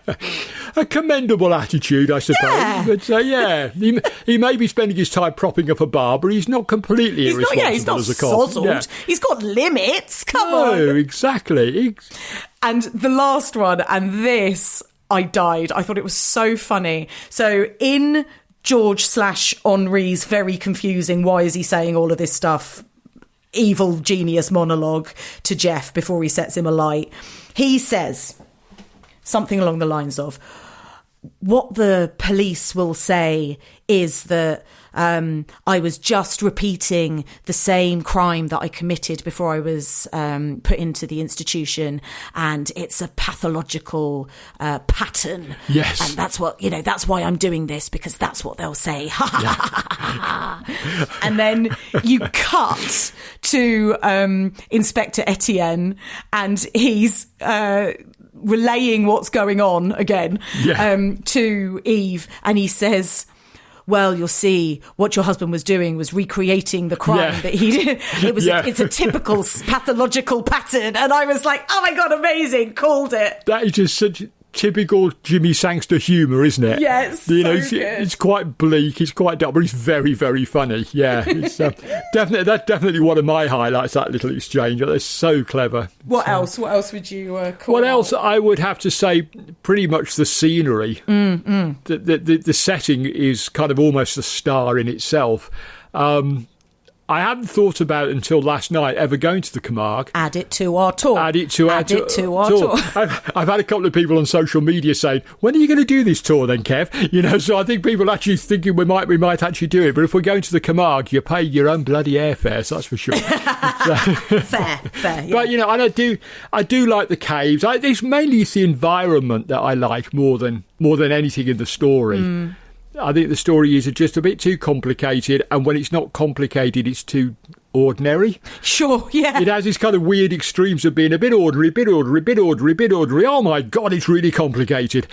A commendable attitude, I suppose. Yeah. But he may be spending his time propping up a bar, but he's not completely irresponsible he's not as a cop. sozzled. Yeah. He's got limits. Come on. No, exactly. And the last one, and this, I died. I thought it was so funny. So in George/Henri's very confusing, why is he saying all of this stuff, evil genius monologue to Jeff before he sets him alight, he says something along the lines of, what the police will say is that I was just repeating the same crime that I committed before I was put into the institution, and it's a pathological pattern. Yes. And that's what, that's why I'm doing this, because that's what they'll say. And then you cut to Inspector Etienne, and he's relaying what's going on again to Eve, and he says, well, you'll see, what your husband was doing was recreating the crime that he did. It's a typical pathological pattern. And I was like, oh my God, amazing, called it. That is just such typical Jimmy Sangster humour, isn't it? Yes, it's quite bleak, it's quite dark, but it's very, very funny. Yeah, it's that's definitely one of my highlights, that little exchange. They're so clever. What else would you call What out? else? I would have to say pretty much the scenery. The setting is kind of almost a star in itself. I hadn't thought about it until last night, ever going to the Camargue. Add it to our tour. Add it to our tour. I've had a couple of people on social media saying, when are you going to do this tour then, Kev? So I think people actually thinking we might actually do it. But if we're going to the Camargue, you pay your own bloody airfare, so that's for sure. Fair. Yeah. But, and I do like the caves. It's mainly the environment that I like more than anything in the story. I think the story is just a bit too complicated, and when it's not complicated, it's too ordinary. Sure, yeah. It has this kind of weird extremes of being a bit ordinary, bit ordinary, bit ordinary, bit ordinary. Oh my God, it's really complicated.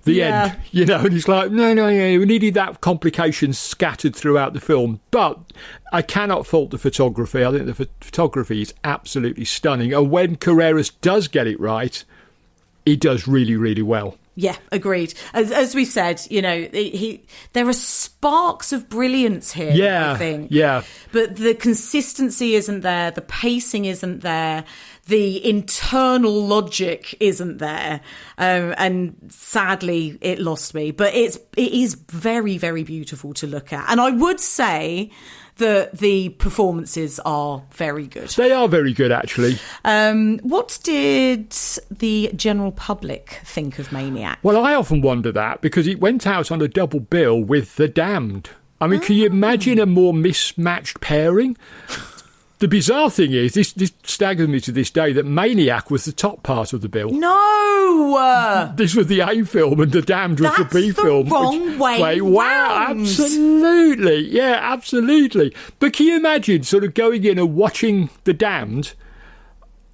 The end, and it's like, no, we needed that complication scattered throughout the film. But I cannot fault the photography. I think the photography is absolutely stunning. And when Carreras does get it right, he does really, really well. Yeah, agreed. As we've said, there are sparks of brilliance here, I think. Yeah. But the consistency isn't there, the pacing isn't there, the internal logic isn't there. And sadly, it lost me. But it is very, very beautiful to look at. And I would say that the performances are very good. They are very good, actually. What did the general public think of Maniac? Well, I often wonder that, because it went out on a double bill with The Damned. I mean, can you imagine a more mismatched pairing? The bizarre thing is, this staggers me to this day, that Maniac was the top part of the bill. No! This was the A film and The Damned was the B film. That's the wrong way Wow, round. absolutely. Yeah, absolutely. But can you imagine sort of going in and watching The Damned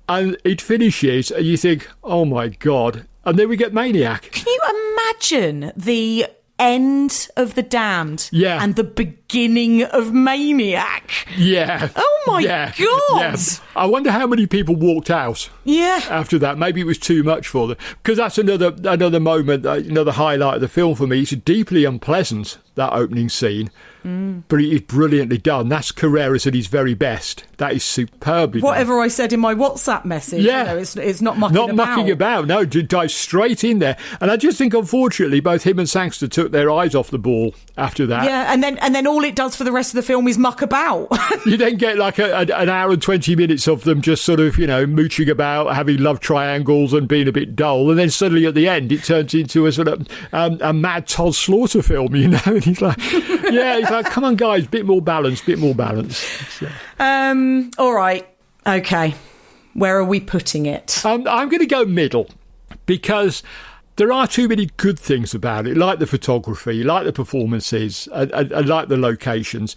and it finishes and you think, oh my God. And then we get Maniac. Can you imagine the end of The Damned and the beginning of Maniac? Yeah. Oh my God. Yeah. I wonder how many people walked out after that. Maybe it was too much for them. Because that's another moment, another highlight of the film for me. It's deeply unpleasant, that opening scene. But it is brilliantly done. That's Carreras at his very best. That is superbly Whatever done. I said in my WhatsApp message, it's not mucking about. Not mucking about, no, dive straight in there. And I just think, unfortunately, both him and Sangster took their eyes off the ball after that. Yeah, and then all it does for the rest of the film is muck about. You then get like an hour and 20 minutes of them just sort of, mooching about, having love triangles and being a bit dull. And then suddenly at the end, it turns into a sort of a mad Todd Slaughter film, And he's like, he's like, come on, guys, bit more balance. So. All right. Okay. Where are we putting it? I'm going to go middle because there are too many good things about it, like the photography, like the performances, and like the locations.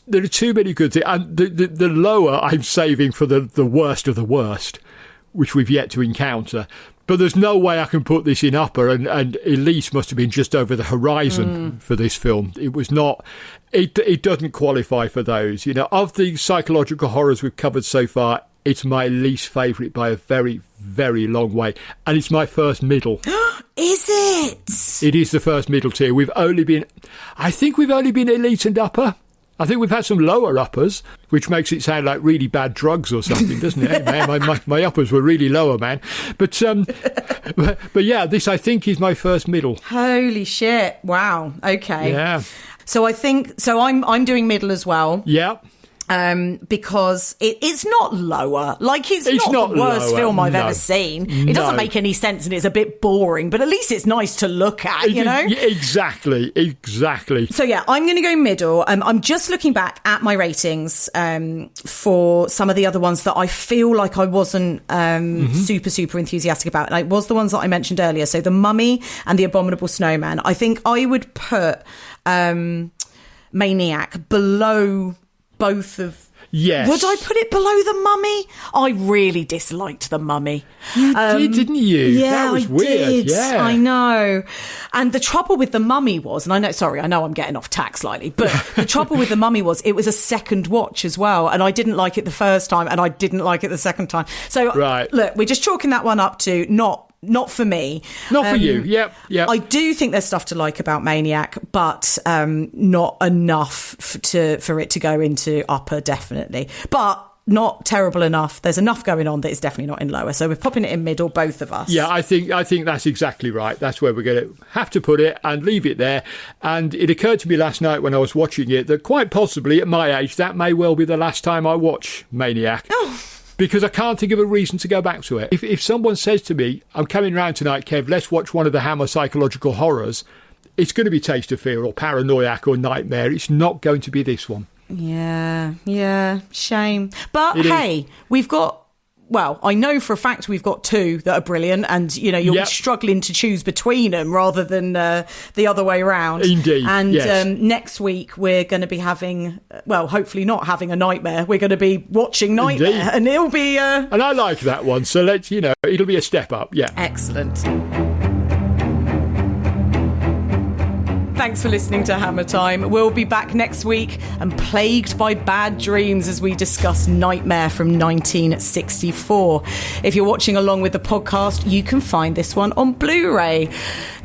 There are too many good things. And the lower I'm saving for the worst of the worst, which we've yet to encounter. But there's no way I can put this in upper, and Elise must have been just over the horizon for this film. It was not. It doesn't qualify for those. Of the psychological horrors we've covered so far, it's my least favourite by a very, very long way. And it's my first middle. Is it? It is the first middle tier. I think we've only been elite and upper. I think we've had some lower uppers, which makes it sound like really bad drugs or something, doesn't it? Hey, man, my uppers were really lower, man. But yeah, this I think is my first middle. Holy shit! Wow. Okay. Yeah. So I'm doing middle as well. Yeah. Because it's not lower. Like, it's not the worst lower, film I've ever seen. It doesn't make any sense and it's a bit boring, but at least it's nice to look at, Yeah, exactly. So, yeah, I'm going to go middle. I'm just looking back at my ratings for some of the other ones that I feel like I wasn't super, super enthusiastic about. And it was the ones that I mentioned earlier. So The Mummy and The Abominable Snowman. I think I would put Maniac below both of... Yes. Would I put it below The Mummy? I really disliked The Mummy. You did, didn't you? Yeah, that was weird. Did. Yeah, I know. And the trouble with The Mummy was, and I know I'm getting off tack slightly, but the trouble with The Mummy was it was a second watch as well, and I didn't like it the first time, and I didn't like it the second time. So, look, we're just chalking that one up to not for me. Not for you. Yep. I do think there's stuff to like about Maniac, but not enough for it to go into upper, definitely. But not terrible enough. There's enough going on that it's definitely not in lower. So we're popping it in middle, both of us. Yeah, I think that's exactly right. That's where we're going to have to put it and leave it there. And it occurred to me last night when I was watching it that quite possibly at my age, that may well be the last time I watch Maniac. Oh. Because I can't think of a reason to go back to it. If someone says to me, I'm coming round tonight, Kev, let's watch one of the Hammer psychological horrors, it's going to be Taste of Fear or Paranoiac or Nightmare. It's not going to be this one. Yeah, shame. But hey, we've got... Well, I know for a fact we've got two that are brilliant, and you'll be struggling to choose between them rather than the other way around. Indeed. And yes. Next week we're going to be having, well, hopefully not having a Nightmare. We're going to be watching Nightmare, Indeed. and it'll be. And I like that one, so it'll be a step up. Yeah. Excellent. Thanks for listening to Hammer Time. We'll be back next week and plagued by bad dreams as we discuss Nightmare from 1964. If you're watching along with the podcast, you can find this one on Blu-ray.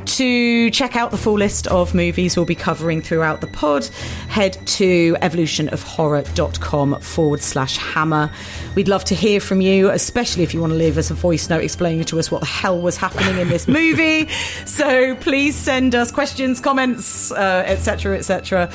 To check out the full list of movies we'll be covering throughout the pod, head to evolutionofhorror.com/hammer. We'd love to hear from you, especially if you want to leave us a voice note explaining to us what the hell was happening in this movie. So please send us questions, comments, etc., etc.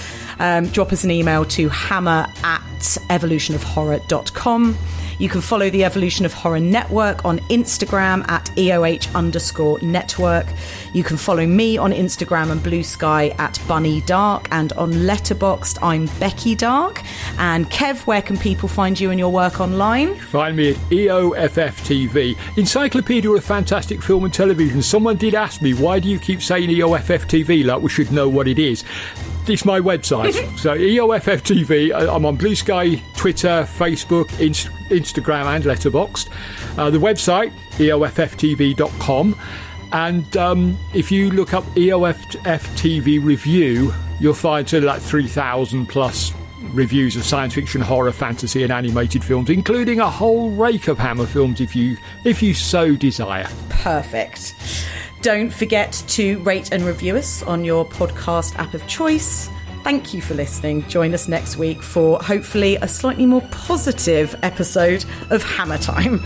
Drop us an email to hammer@evolutionofhorror.com. You can follow the Evolution of Horror Network on Instagram at EOH_network. You can follow me on Instagram and Blue Sky at Bunny Darke, and on Letterboxd, I'm Becky Darke. And Kev, where can people find you and your work online? Find me at EOFFTV, Encyclopedia of Fantastic Film and Television. Someone did ask me, why do you keep saying EOFFTV like we should know what it is? It's my website. So EOFFTV, I'm on Blue Sky, Twitter, Facebook, Instagram and Letterboxd. The website, EOFFTV.com. And if you look up EOFTV review, you'll find sort of like 3,000 plus reviews of science fiction, horror, fantasy and animated films, including a whole rake of Hammer films if you so desire. Perfect. Don't forget to rate and review us on your podcast app of choice. Thank you for listening. Join us next week for hopefully a slightly more positive episode of Hammer Time.